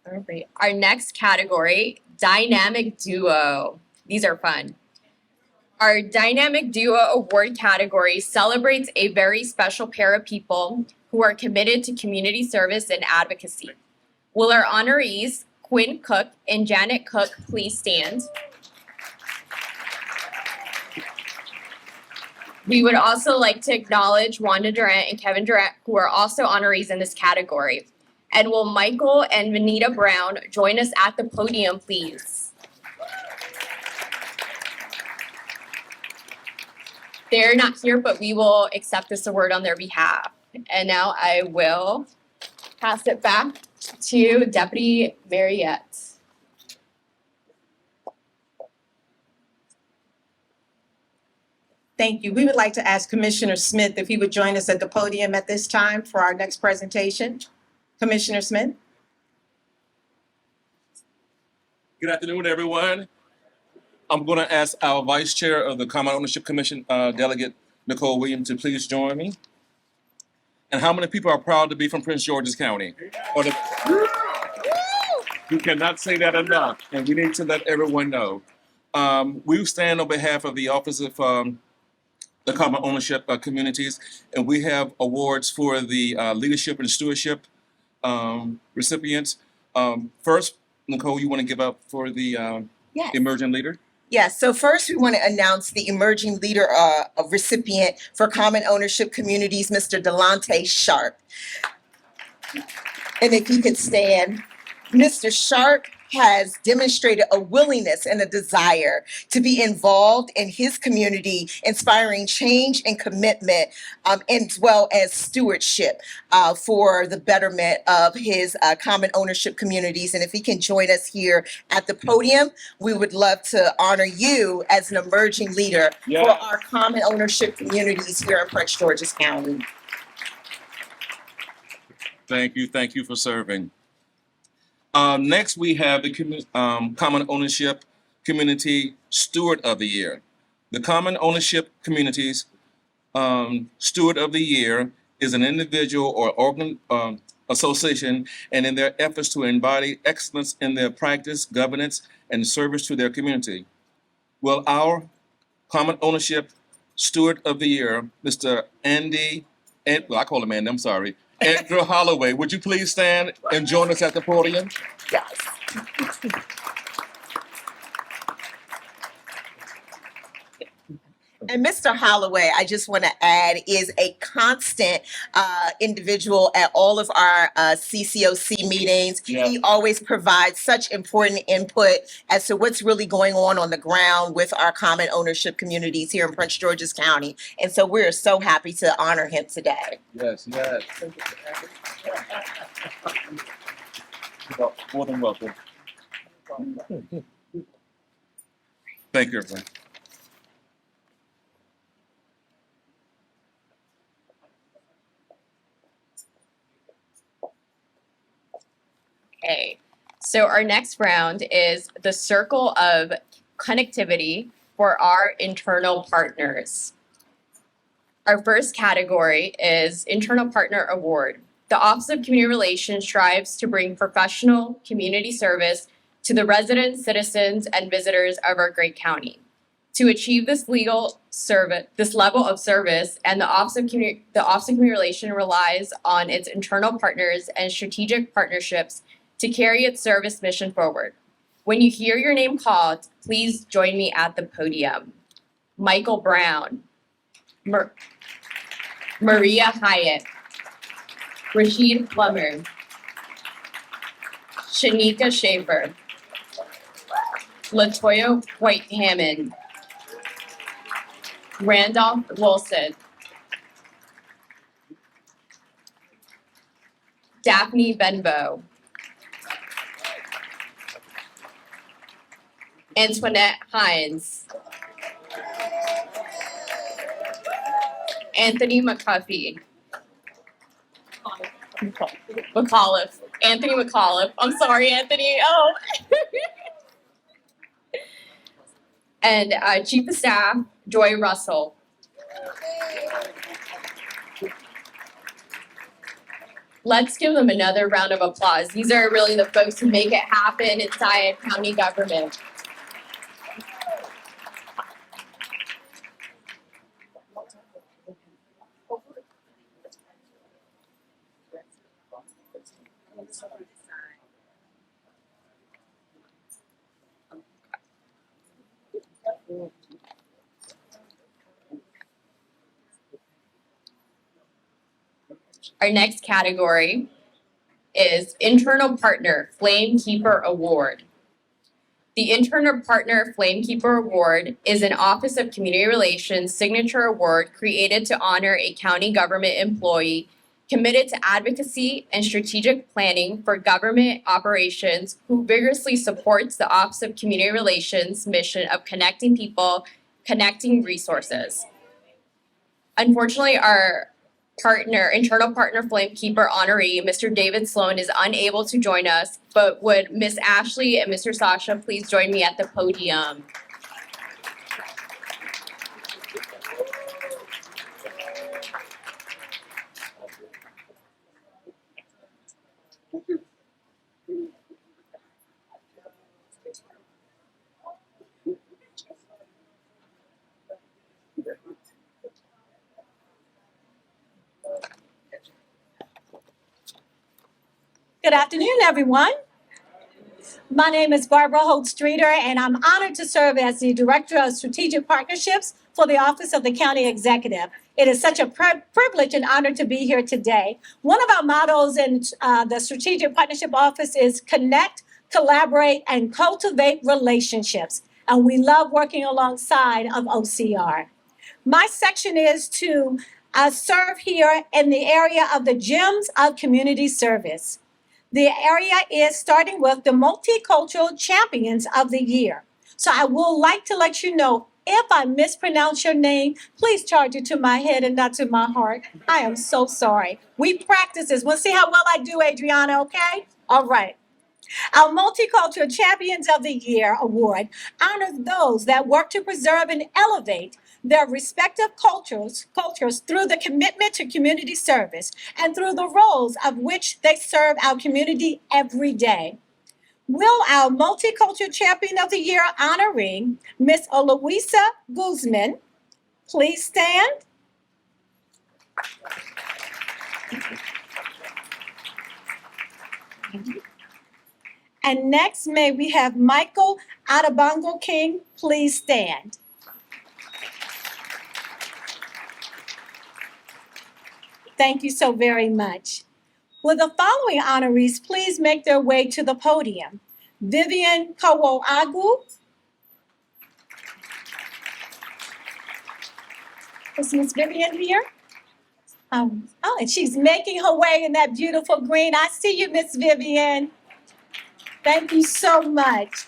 All right. Our next category, Dynamic Duo. These are fun. Our Dynamic Duo Award category celebrates a very special pair of people who are committed to community service and advocacy. Will our honorees, Quinn Cook and Janet Cook, please stand? We would also like to acknowledge Wanda Durant and Kevin Durant, who are also honorees in this category. And will Michael and Vanita Brown join us at the podium, please? They're not here, but we will accept this award on their behalf. And now I will pass it back to Deputy Mariette. Thank you. We would like to ask Commissioner Smith if he would join us at the podium at this time for our next presentation. Commissioner Smith. Good afternoon, everyone. I'm going to ask our Vice Chair of the Common Ownership Commission, Delegate Nicole Williams, to please join me. And how many people are proud to be from Prince George's County? You cannot say that enough, and we need to let everyone know. We stand on behalf of the Office of the Common Ownership Communities, and we have awards for the leadership and stewardship recipients. First, Nicole, you want to give up for the Yes. emerging leader? Yes, so first we want to announce the Emerging Leader recipient for Common Ownership Communities, Mr. Delonte Sharp. And if you could stand, Mr. Sharp has demonstrated a willingness and a desire to be involved in his community, inspiring change and commitment, as well as stewardship for the betterment of his common ownership communities. And if he can join us here at the podium, we would love to honor you as an emerging leader for our common ownership communities here in Prince George's County. Thank you for serving. Next, we have the Common Ownership Community Steward of the Year. The Common Ownership Communities Steward of the Year is an individual or association, and in their efforts to embody excellence in their practice, governance, and service to their community. Well, our Common Ownership Steward of the Year, Mr. I call him Andy, I'm sorry. Andrew Holloway, would you please stand and join us at the podium? Yes. And Mr. Holloway, I just want to add, is a constant individual at all of our CCOC meetings. Yeah. He always provides such important input as to what's really going on the ground with our common ownership communities here in Prince George's County. And so we're so happy to honor him today. Yes. More than welcome. Thank you, everyone. Okay, so our next round is the circle of connectivity for our internal partners. Our first category is Internal Partner Award. The Office of Community Relations strives to bring professional community service to the residents, citizens, and visitors of our great county. To achieve this level of service, and the Office of Community Relations relies on its internal partners and strategic partnerships to carry its service mission forward. When you hear your name called, please join me at the podium. Michael Brown, Maria Hyatt, Rashid Plummer, Shanika Schaefer, Latoya White Hammond, Randolph Wilson, Daphne Benbow, Antoinette Hines, Anthony McAuliffe, Anthony McAuliffe. I'm sorry, Anthony. Oh. And Chief of Staff, Joy Russell. Let's give them another round of applause. These are really the folks who make it happen inside county government. Our next category is Internal Partner Flame Keeper Award. The Intern Partner Flamekeeper Award is an Office of Community Relations signature award created to honor a county government employee committed to advocacy and strategic planning for government operations who vigorously supports the Office of Community Relations mission of connecting people, connecting resources. Unfortunately, our internal partner Flamekeeper honoree, Mr. David Sloan, is unable to join us, but would Miss Ashley and Mr. Sasha please join me at the podium? Good afternoon, everyone. My name is Barbara Holt-Streeter, and I'm honored to serve as the Director of Strategic Partnerships for the Office of the County Executive. It is such a privilege and honor to be here today. One of our mottos in the Strategic Partnership Office is connect, collaborate, and cultivate relationships. And we love working alongside of OCR. My section is to serve here in the area of the gems of community service. The area is starting with the Multicultural Champions of the Year. So I would like to let you know, if I mispronounce your name, please charge it to my head and not to my heart. I am so sorry. We practice this. We'll see how well I do, Adriana, okay? All right. Our Multicultural Champions of the Year award honors those that work to preserve and elevate their respective cultures through the commitment to community service and through the roles of which they serve our community every day. Will our Multicultural Champion of the Year honoree, Miss Aloisa Guzman, please stand? And next, may we have Michael Adebango King, please stand. Thank you so very much. Will the following honorees please make their way to the podium? Vivian Kawoagu. Is Miss Vivian here? Oh, and she's making her way in that beautiful green. I see you, Miss Vivian. Thank you so much.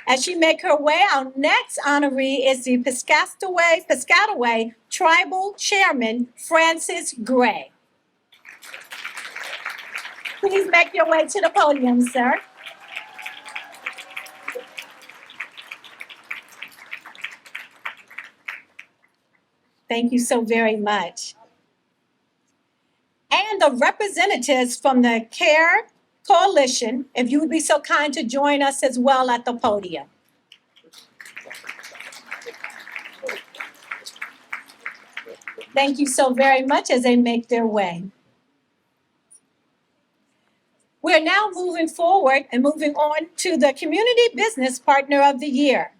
As she makes her way, our next honoree is the Piscataway Tribal Chairman, Francis Gray. Please make your way to the podium, sir. Thank you so very much. And the representatives from the CARE Coalition, if you would be so kind to join us as well at the podium. Thank you so very much as they make their way. We're now moving forward and moving on to the Community Business Partner of the Year.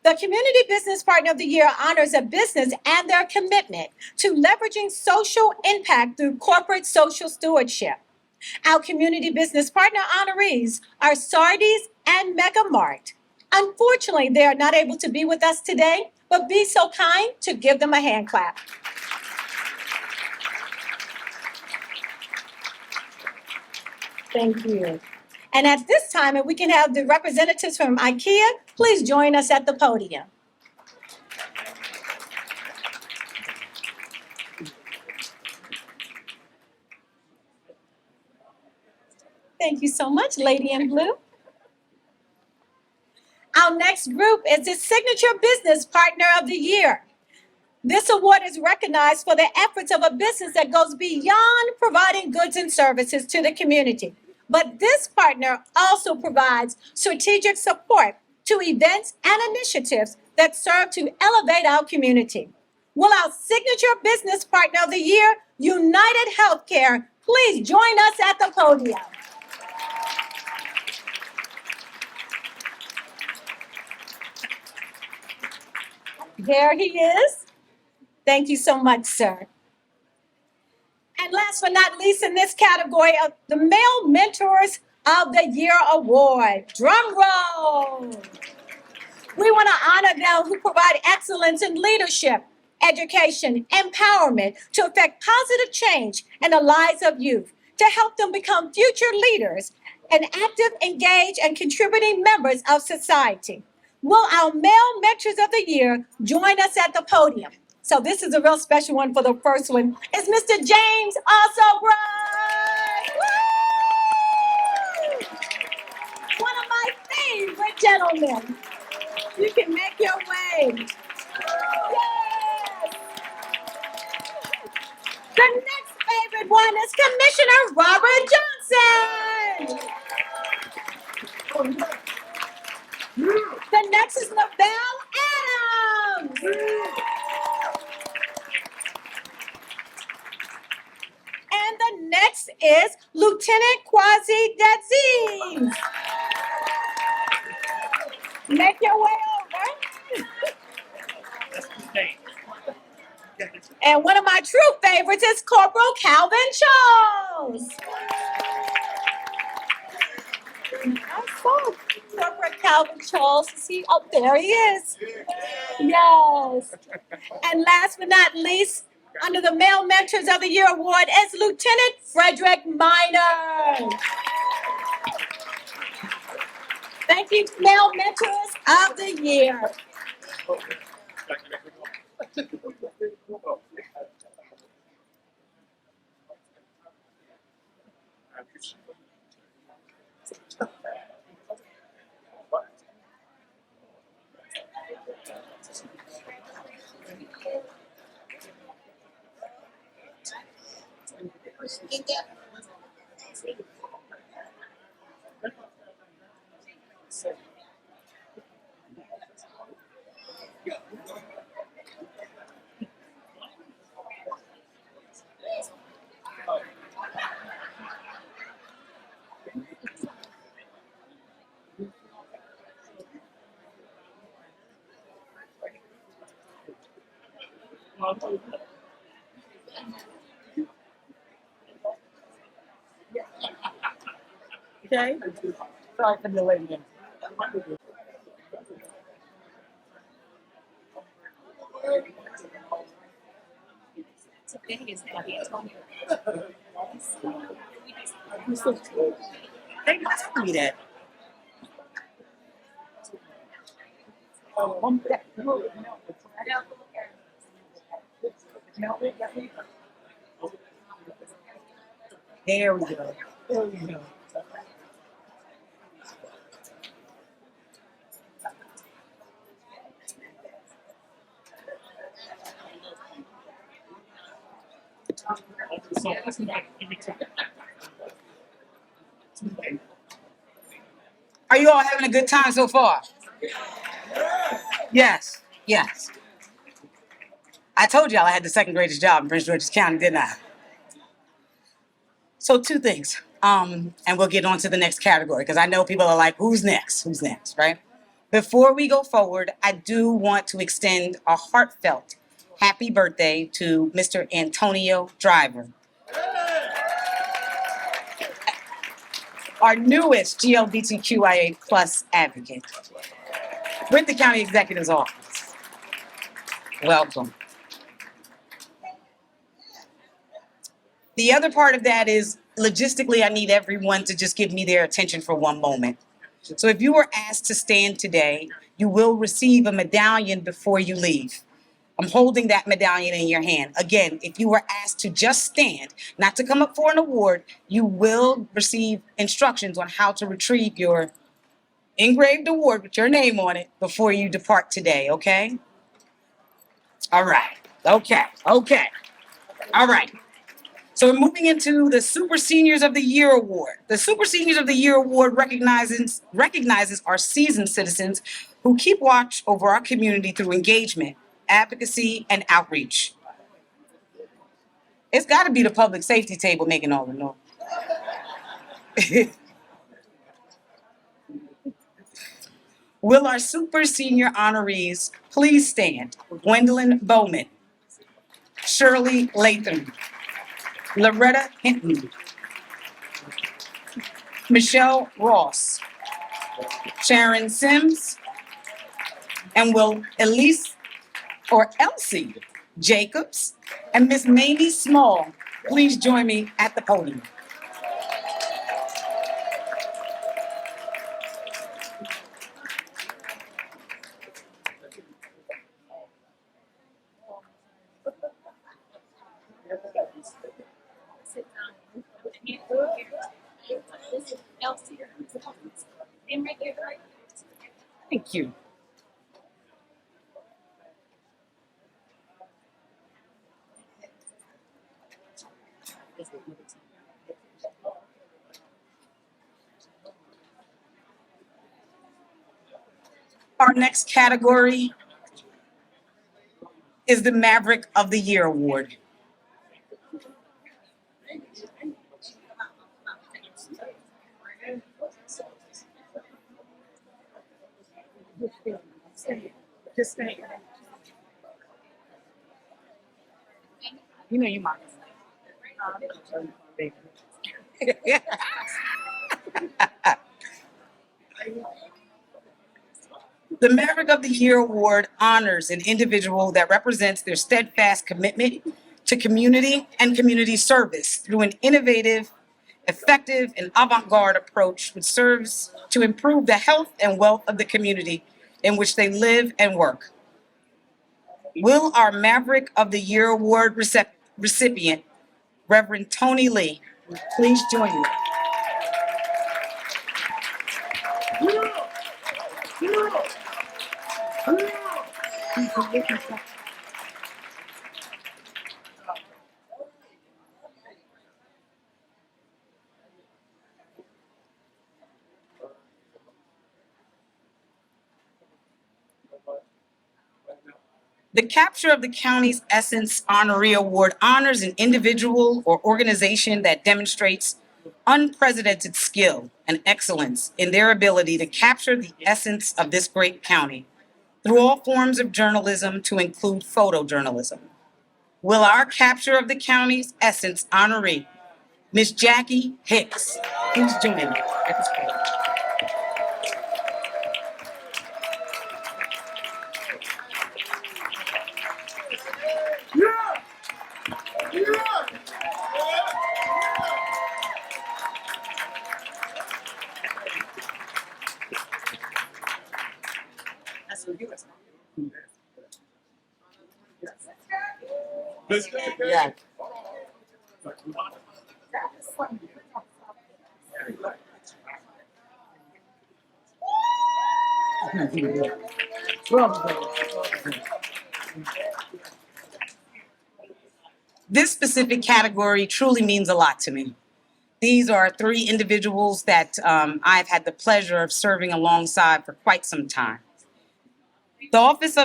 The Community Business Partner of the Year honors a business and their commitment to leveraging social impact through corporate social stewardship. Our Community Business Partner honorees are Sardis and Megamart. Unfortunately, they are not able to be with us today, but be so kind to give them a hand clap. Thank you. And at this time, if we can have the representatives from IKEA, please join us at the podium. Thank you so much, Lady in Blue. Our next group is the Signature Business Partner of the Year. This award is recognized for the efforts of a business that goes beyond providing goods and services to the community. But this partner also provides strategic support to events and initiatives that serve to elevate our community. Will our Signature Business Partner of the Year, United Healthcare, please join us at the podium? There he is. Thank you so much, sir. And last but not least in this category of the Male Mentors of the Year award. Drum roll. We want to honor those who provide excellence in leadership, education, empowerment to affect positive change in the lives of youth, to help them become future leaders and active, engaged, and contributing members of society. Will our male mentors of the year join us at the podium? So this is a real special one for the first one. It's Mr. James Also Bright. One of my favorite gentlemen. You can make your way. Yes. The next favorite one is Commissioner Robert Johnson. The next is Lavelle Adams. And the next is Lieutenant Kwasi Dadzine. Make your way over. And one of my true favorites is Corporal Calvin Charles. I saw Corporal Calvin Charles. Is he? Oh, there he is. Yes. And last but not least, under the Male Mentors of the Year award is Lieutenant Frederick Minor. Thank you, Male Mentors of the Year. Okay. Sorry for the delay. They tell me that. There we go. There we go. Are you all having a good time so far? Yes, yes. I told y'all I had the second greatest job in Prince George's County, didn't I? So two things, and we'll get on to the next category because I know people are like, who's next? Who's next, right? Before we go forward, I do want to extend a heartfelt happy birthday to Mr. Antonio Driver, our newest GLBTQIA plus advocate with the County Executive's Office. Welcome. The other part of that is logistically, I need everyone to just give me their attention for one moment. So if you were asked to stand today, you will receive a medallion before you leave. I'm holding that medallion in your hand. Again, if you were asked to just stand, not to come up for an award, you will receive instructions on how to retrieve your engraved award with your name on it before you depart today, okay? All right. Okay. All right. So we're moving into the Super Seniors of the Year Award. The Super Seniors of the Year Award recognizes our seasoned citizens who keep watch over our community through engagement, advocacy, and outreach. It's got to be the public safety table making all the noise. Will our Super Senior honorees please stand? Gwendolyn Bowman, Shirley Latham, Loretta Hinton, Michelle Ross, Sharon Sims, and will Elsie Jacobs, and Miss Mamie Small, please join me at the podium. Thank you. Our next category is the Maverick of the Year Award. You know you might. The Maverick of the Year Award honors an individual that represents their steadfast commitment to community and community service through an innovative, effective, and avant-garde approach which serves to improve the health and wealth of the community in which they live and work. Will our Maverick of the Year Award recipient, Reverend Tony Lee, please join me? The Capture of the County's Essence Honoree Award honors an individual or organization that demonstrates unprecedented skill and excellence in their ability to capture the essence of this great county through all forms of journalism to include photojournalism. Will our Capture of the County's Essence honoree, Miss Jackie Hicks, please join me at this podium? Yeah. This specific category truly means a lot to me. These are three individuals that I've had the pleasure of serving alongside for quite some time. The Office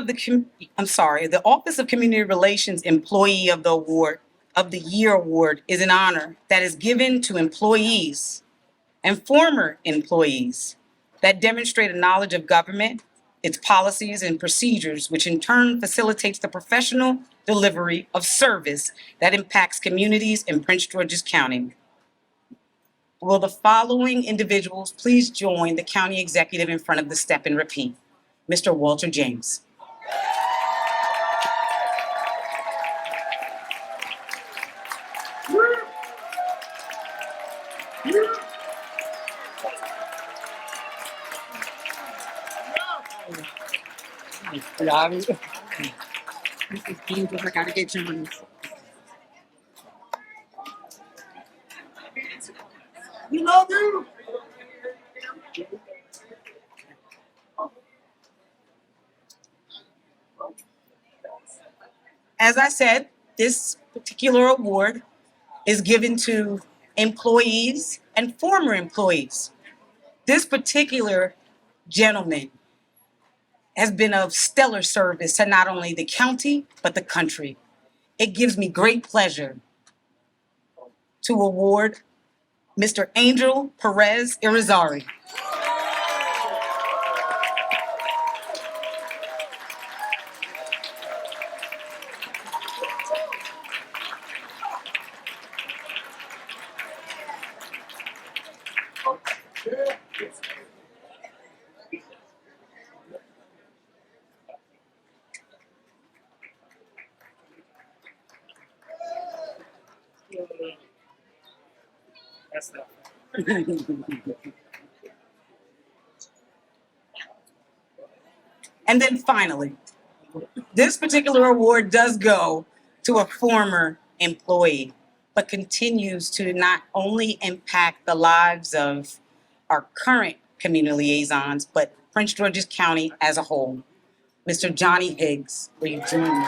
of Community Relations Employee of the Year Award is an honor that is given to employees and former employees that demonstrate a knowledge of government, its policies and procedures, which in turn facilitates the professional delivery of service that impacts communities in Prince George's County. Will the following individuals please join the county executive in front of the step and repeat? Mr. Walter James. As I said, this particular award is given to employees and former employees. This particular gentleman has been of stellar service to not only the county, but the country. It gives me great pleasure to award Mr. Angel Perez Irizarry. And then finally, this particular award does go to a former employee, but continues to not only impact the lives of our current community liaisons, but Prince George's County as a whole. Mr. Johnny Higgs, will you join me?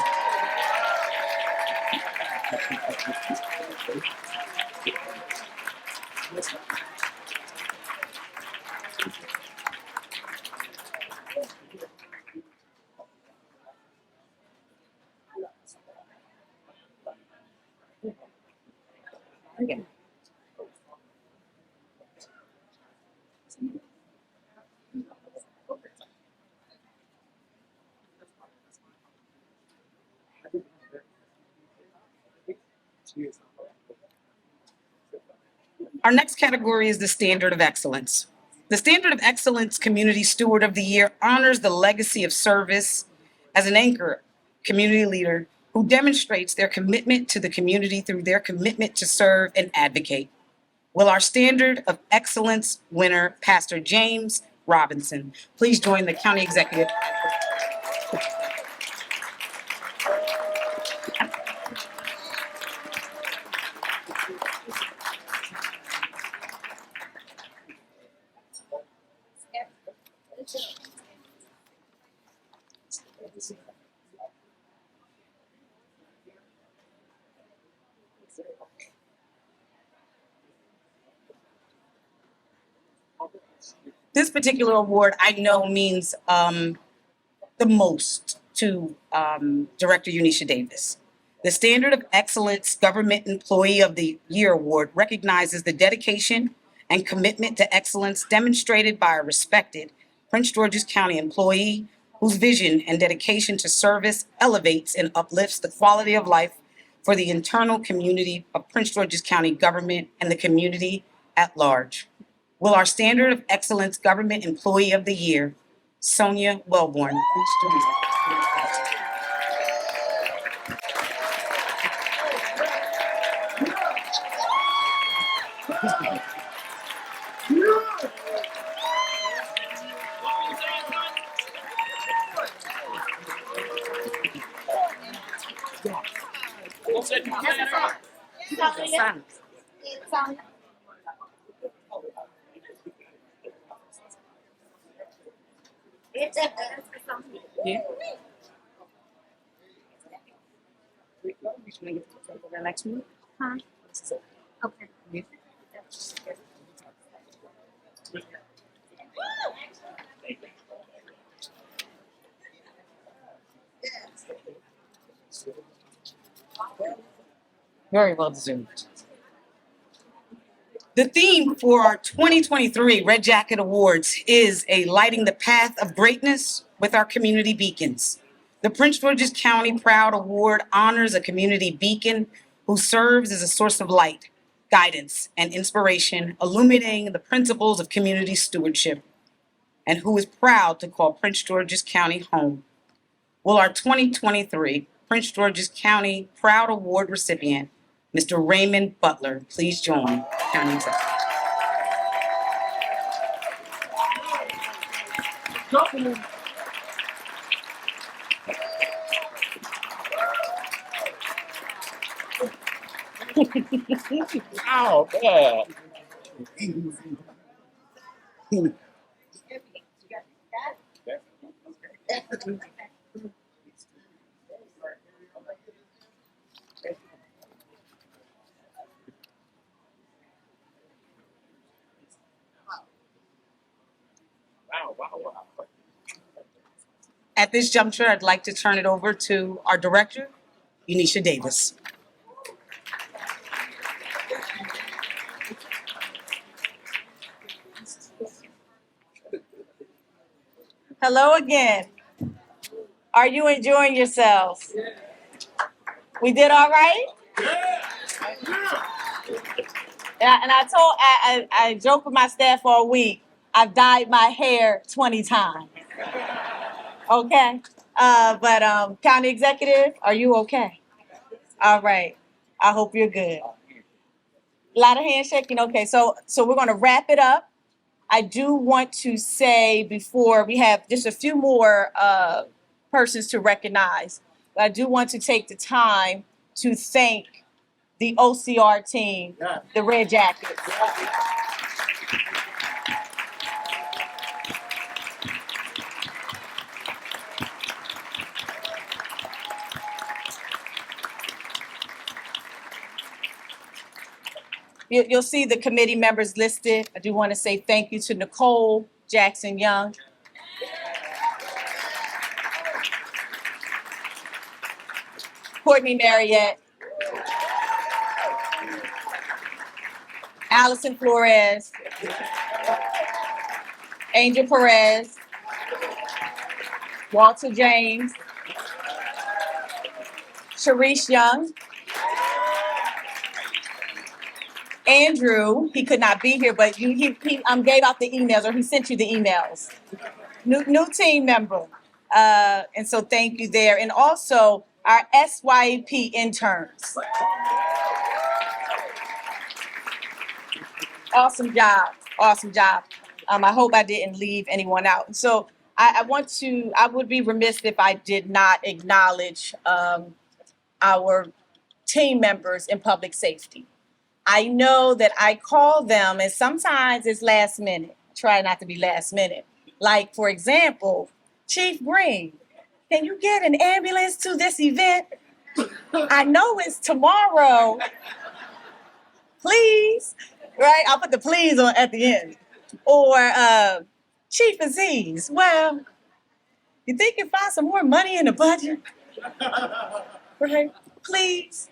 Our next category is the Standard of Excellence. The Standard of Excellence Community Steward of the Year honors the legacy of service as an anchor community leader who demonstrates their commitment to the community through their commitment to serve and advocate. Will our Standard of Excellence winner, Pastor James Robinson, please join the County Executive. This particular award I know means the most to Director Unisha Davis. The Standard of Excellence Government Employee of the Year Award recognizes the dedication and commitment to excellence demonstrated by a respected Prince George's County employee whose vision and dedication to service elevates and uplifts the quality of life for the internal community of Prince George's County government and the community at large. Will our Standard of Excellence Government Employee of the Year, Sonia Wellborn, please join us? Very well deserved. The theme for our 2023 Red Jacket Awards is a lighting the path of greatness with our community beacons. The Prince George's County Proud Award honors a community beacon who serves as a source of light, guidance, and inspiration, illuminating the principles of community stewardship, and who is proud to call Prince George's County home. Will our 2023 Prince George's County Proud Award recipient, Mr. Raymond Butler, please join County Executive. Oh, yeah. Wow. At this juncture, I'd like to turn it over to our director, Unisha Davis. Hello again. Are you enjoying yourselves? We did all right? And I joked with my staff for a week. I've dyed my hair 20 times. Okay? But County Executive, are you okay? All right. I hope you're good. A lot of handshaking. Okay, so we're gonna wrap it up. I do want to say before we have just a few more persons to recognize, but I do want to take the time to thank the OCR team, the Red Jackets. You'll see the committee members listed. I do want to say thank you to Nicole Jackson Young, Courtney Marriott, Allison Flores, Angel Perez, Walter James, Sharice Young, Andrew. He could not be here, but he gave out the emails, or he sent you the emails. New team member, and so thank you there, and also our SYP interns. Awesome job, awesome job. I hope I didn't leave anyone out. So I would be remiss if I did not acknowledge our team members in public safety. I know that I call them, and sometimes it's last minute. Try not to be last minute. Like, for example, Chief Green, can you get an ambulance to this event? I know it's tomorrow. Please, right? I'll put the please on at the end. Or Chief Aziz, well, you think you find some more money in the budget? Right? Please.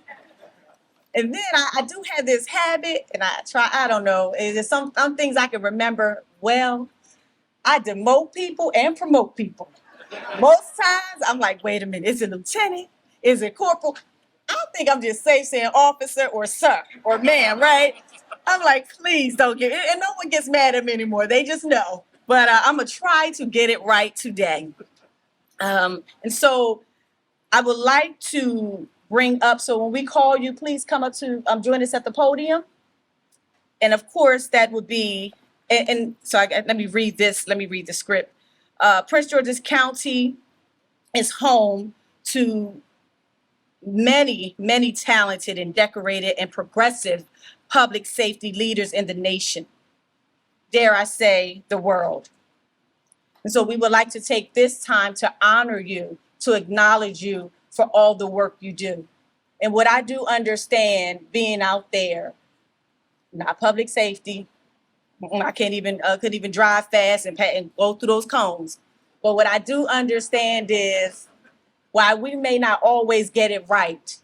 And then I do have this habit, and I don't know, there's some things I can remember well. I demote people and promote people. Most times, I'm like, wait a minute, is it lieutenant? Is it corporal? I think I'm just safe saying officer or sir or ma'am, right? I'm like, please don't get it. And no one gets mad at me anymore. They just know. But I'm going to try to get it right today. And so I would like to bring up, so when we call you, please come up to join us at the podium. And of course, that would be, let me read the script. Prince George's County is home to many, many talented and decorated and progressive public safety leaders in the nation. Dare I say, the world. And so we would like to take this time to honor you, to acknowledge you for all the work you do. And what I do understand being out there, not public safety, I couldn't even drive fast and go through those cones. But what I do understand is while we may not always get it right,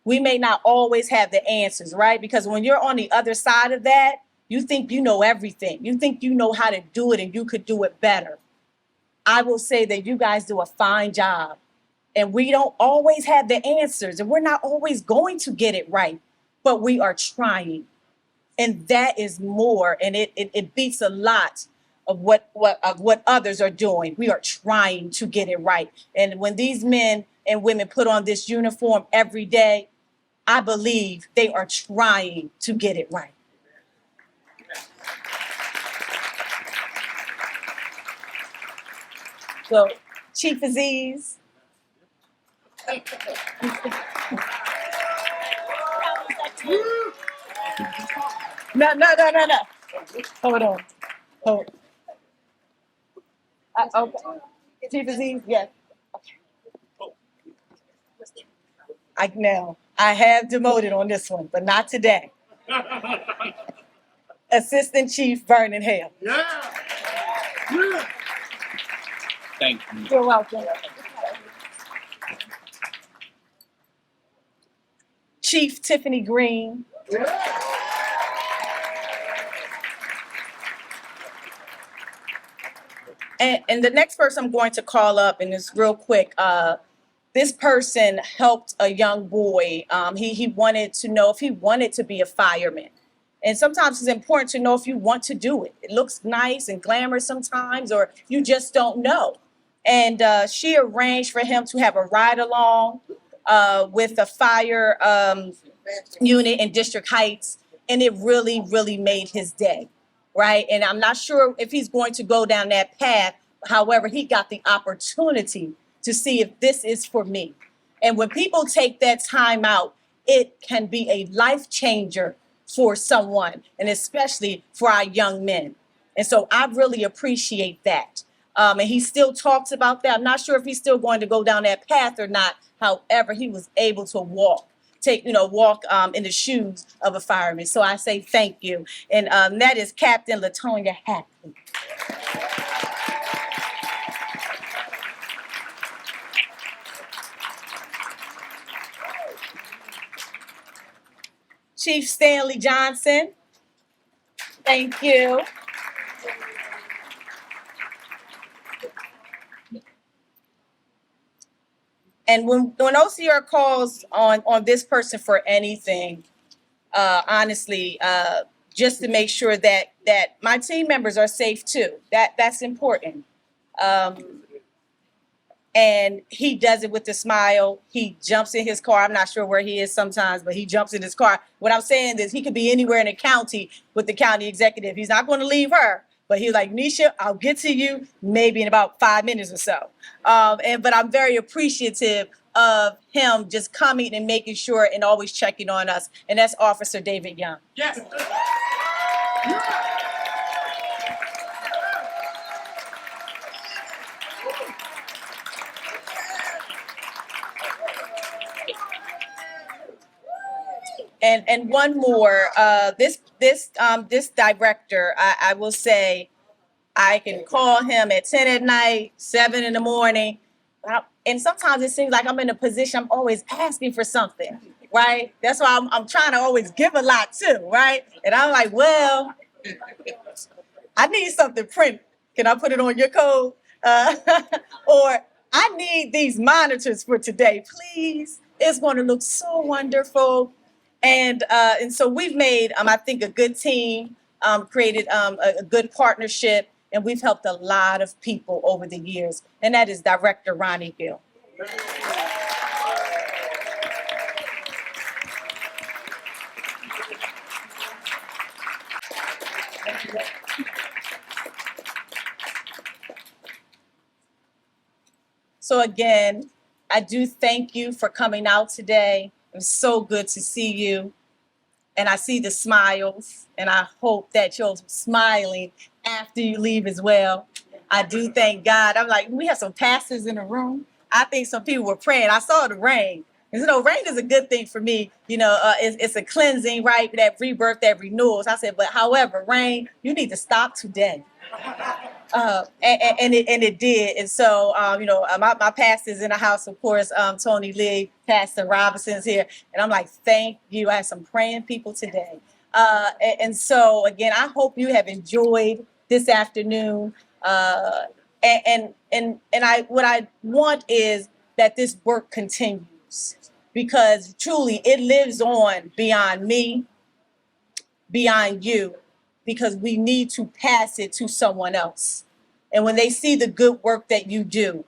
we may not always have the answers, right? Because when you're on the other side of that, you think you know everything. You think you know how to do it and you could do it better. I will say that you guys do a fine job. And we don't always have the answers, and we're not always going to get it right, but we are trying. And that is more, and it beats a lot of what others are doing. We are trying to get it right. And when these men and women put on this uniform every day, I believe they are trying to get it right. So, Chief Aziz. No. Hold on. Okay. Chief Aziz, yes. Okay. I have demoted on this one, but not today. Assistant Chief Vernon Hale. Yeah. Thank you. You're welcome. Chief Tiffany Green. And the next person I'm going to call up, and it's real quick. This person helped a young boy. He wanted to know if he wanted to be a fireman. And sometimes it's important to know if you want to do it. It looks nice and glamorous sometimes, or you just don't know. And she arranged for him to have a ride along with a fire unit in District Heights. and it really, really made his day, right? And I'm not sure if he's going to go down that path. However, he got the opportunity to see if this is for me. And when people take that time out, it can be a life changer for someone, and especially for our young men. And so I really appreciate that. And he still talks about that. I'm not sure if he's still going to go down that path or not. However, he was able to walk in the shoes of a fireman. So I say thank you. And that is Captain Latonya Hackley. Chief Stanley Johnson. Thank you. And when OCR calls on this person for anything, honestly, just to make sure that my team members are safe too. That's important. And he does it with a smile. He jumps in his car. I'm not sure where he is sometimes, but he jumps in his car. What I'm saying is he could be anywhere in the county with the county executive. He's not going to leave her, but he's like, Nisha, I'll get to you maybe in about 5 minutes or so. But I'm very appreciative of him just coming and making sure and always checking on us. And that's Officer David Young. Yes. And one more, this director, I will say, I can call him at 10 at night, 7 in the morning. And sometimes it seems like I'm in a position, I'm always asking for something, right? That's why I'm trying to always give a lot too, right? And I'm like, well, I need something print. Can I put it on your code? Or I need these monitors for today, please. It's going to look so wonderful. And so we've made, I think, a good team, created a good partnership, and we've helped a lot of people over the years. And that is Director Ronnie Gill. So again, I do thank you for coming out today. It was so good to see you. And I see the smiles, and I hope that you're smiling after you leave as well. I do thank God. I'm like, we have some pastors in the room. I think some people were praying. I saw the rain. And rain is a good thing for me. It's a cleansing, right? That rebirth, that renewals. I said, but however, rain, you need to stop today. And it did. And so, my pastor's in the house, of course, Tony Lee, Pastor Robinson's here. And I'm like, thank you. I had some praying people today. And so, again, I hope you have enjoyed this afternoon. And what I want is that this work continues, because truly it lives on beyond me, beyond you, because we need to pass it to someone else. And when they see the good work that you do,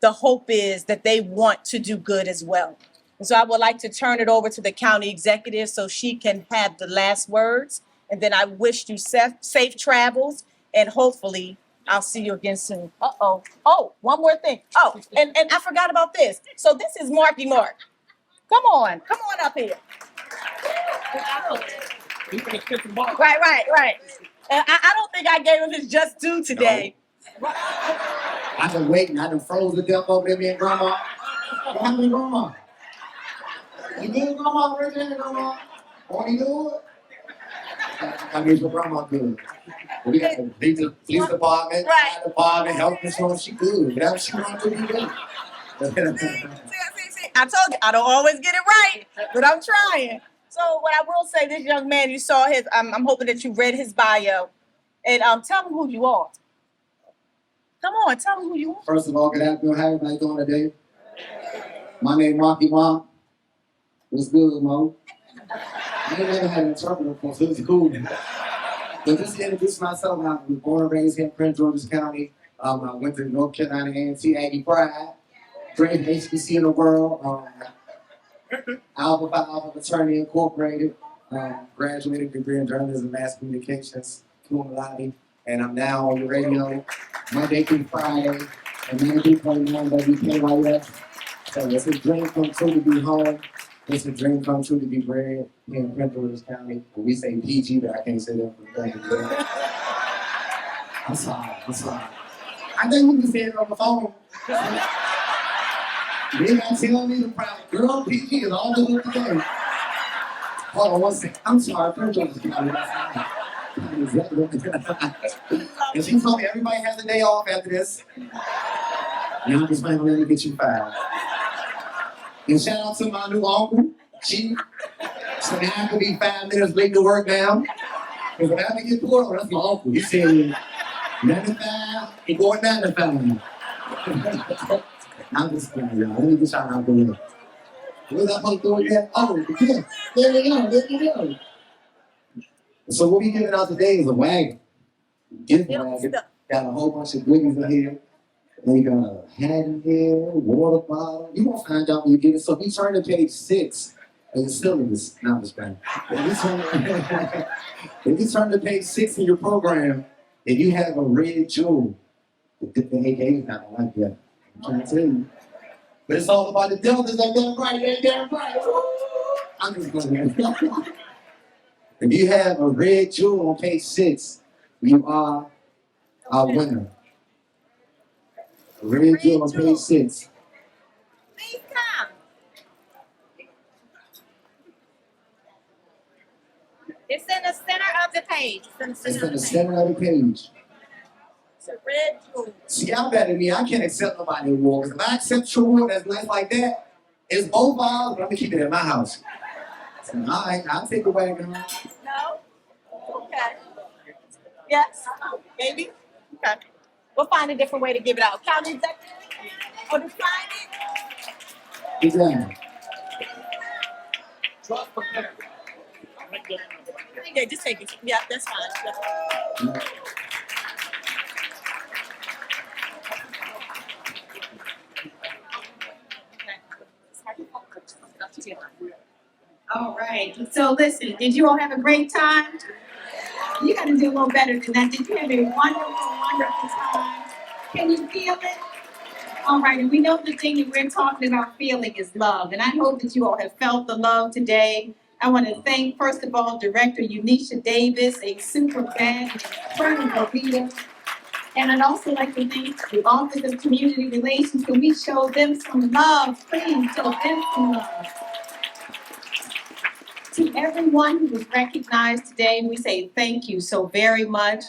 the hope is that they want to do good as well. And so I would like to turn it over to the county executive so she can have the last words. And then I wish you safe travels, and hopefully I'll see you again soon. Oh, one more thing. Oh, and I forgot about this. So this is Marky Mark. Come on up here. Right. And I don't think I gave him his just due today. No. I've been waiting. I done froze the devil over there, me and Grandma. What happened to Grandma? You good, Grandma? Right there, Grandma? Won't you do it? I mean, your Grandma good. We got the police department, fire department, health insurance. She good. Whatever she wants to do, good. I told you, I don't always get it right, but I'm trying. So what I will say, this young man, you saw his, I'm hoping that you read his bio. And tell me who you are. Come on, tell me who you are. First of all, good afternoon. How everybody doing today? My name is Marky Mark. What's good, Mo? I ain't never had an interpreter before, so it's cool. But just to introduce myself, I was born and raised here in Prince George's County. I went to North Carolina A&T Aggie Pride. Greatest HBC in the world. Alpha Phi Alpha Fraternity Incorporated. Graduated degree in journalism and mass communications, cum laude, and I'm now on the radio Monday through Friday and 93.9 WKYS. So it's a dream come true to be home. It's a dream come true to be bred here in Prince George's County. We say PG, but I can't say that for the I'm sorry. I think we can say it on the phone. They got to tell me the problem. Girl, PG is all the way today. Hold on one second. I'm sorry, Prince George's County. And she told me everybody has a day off after this. Now I'm just going to let me get you fired. And shout out to my new uncle, Chief. So now I could be 5 minutes late to work now. Because when I have to get pulled over, that's my uncle. He said, 95, he going 95. I'm just kidding, y'all. Let me get y'all out there. Where's that supposed to do again? Oh, yeah. There you go. So what we giving out today is a wagon. Gift wagon. Got a whole bunch of goodies in here. We got a hat in here, water bottle. You won't find out when you get it. So if you turn to page 6, and it's still in this, not this bad. If you turn to page 6 in your program, and you have a red jewel, the AKA is not gonna like that. I'm trying to tell you. But it's all about the deltas, that damn right, that damn right. I'm just going If you have a red jewel on page 6, you are our winner. A red jewel on page 6. Please come. It's in the center of the page. It's in the center of the page. It's a red jewel. See, y'all better than me. I can't accept nobody award. If I accept your award that's nice like that, it's both ours, but I'm gonna keep it at my house. So, all right, I'll take the wagon. No? Okay. Yes? Maybe? Okay. We'll find a different way to give it out. County executive? Or to sign it? Exactly. Yeah, just take it. Yeah, that's fine. Yeah. All right. So listen, did you all have a great time? You got to do a little better than that. Did you have a wonderful, wonderful time? Can you feel it? All right, and we know the thing that we're talking about feeling is love, and I hope that you all have felt the love today. I want to thank, first of all, Director Unisha Davis, a super bad incredible leader. And I'd also like to thank the Office of Community Relations. Can we show them some love? Please show them some love. To everyone who was recognized today, we say thank you so very much.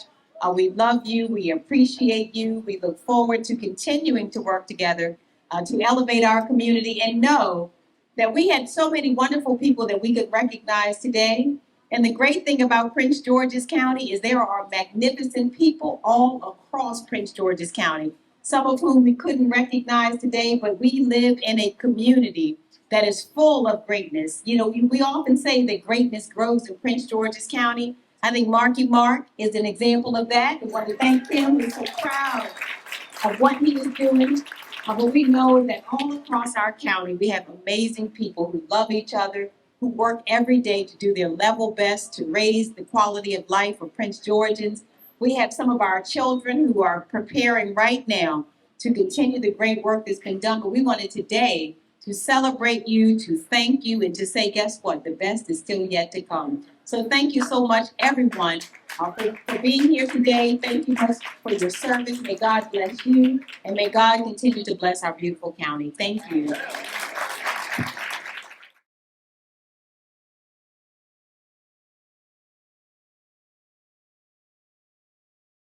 We love you. We appreciate you. We look forward to continuing to work together to elevate our community, and know that we had so many wonderful people that we could recognize today. And the great thing about Prince George's County is there are magnificent people all across Prince George's County, some of whom we couldn't recognize today, but we live in a community that is full of greatness. You know, we often say that greatness grows in Prince George's County. I think Marky Mark is an example of that. We want to thank him. We're so proud of what he is doing. But we know that all across our county, we have amazing people who love each other, who work every day to do their level best to raise the quality of life for Prince Georgians. We have some of our children who are preparing right now to continue the great work that's been done. But we wanted today to celebrate you, to thank you, and to say, guess what? The best is still yet to come. So thank you so much, everyone, for being here today. Thank you much for your service. May God bless you, and may God continue to bless our beautiful county. Thank you.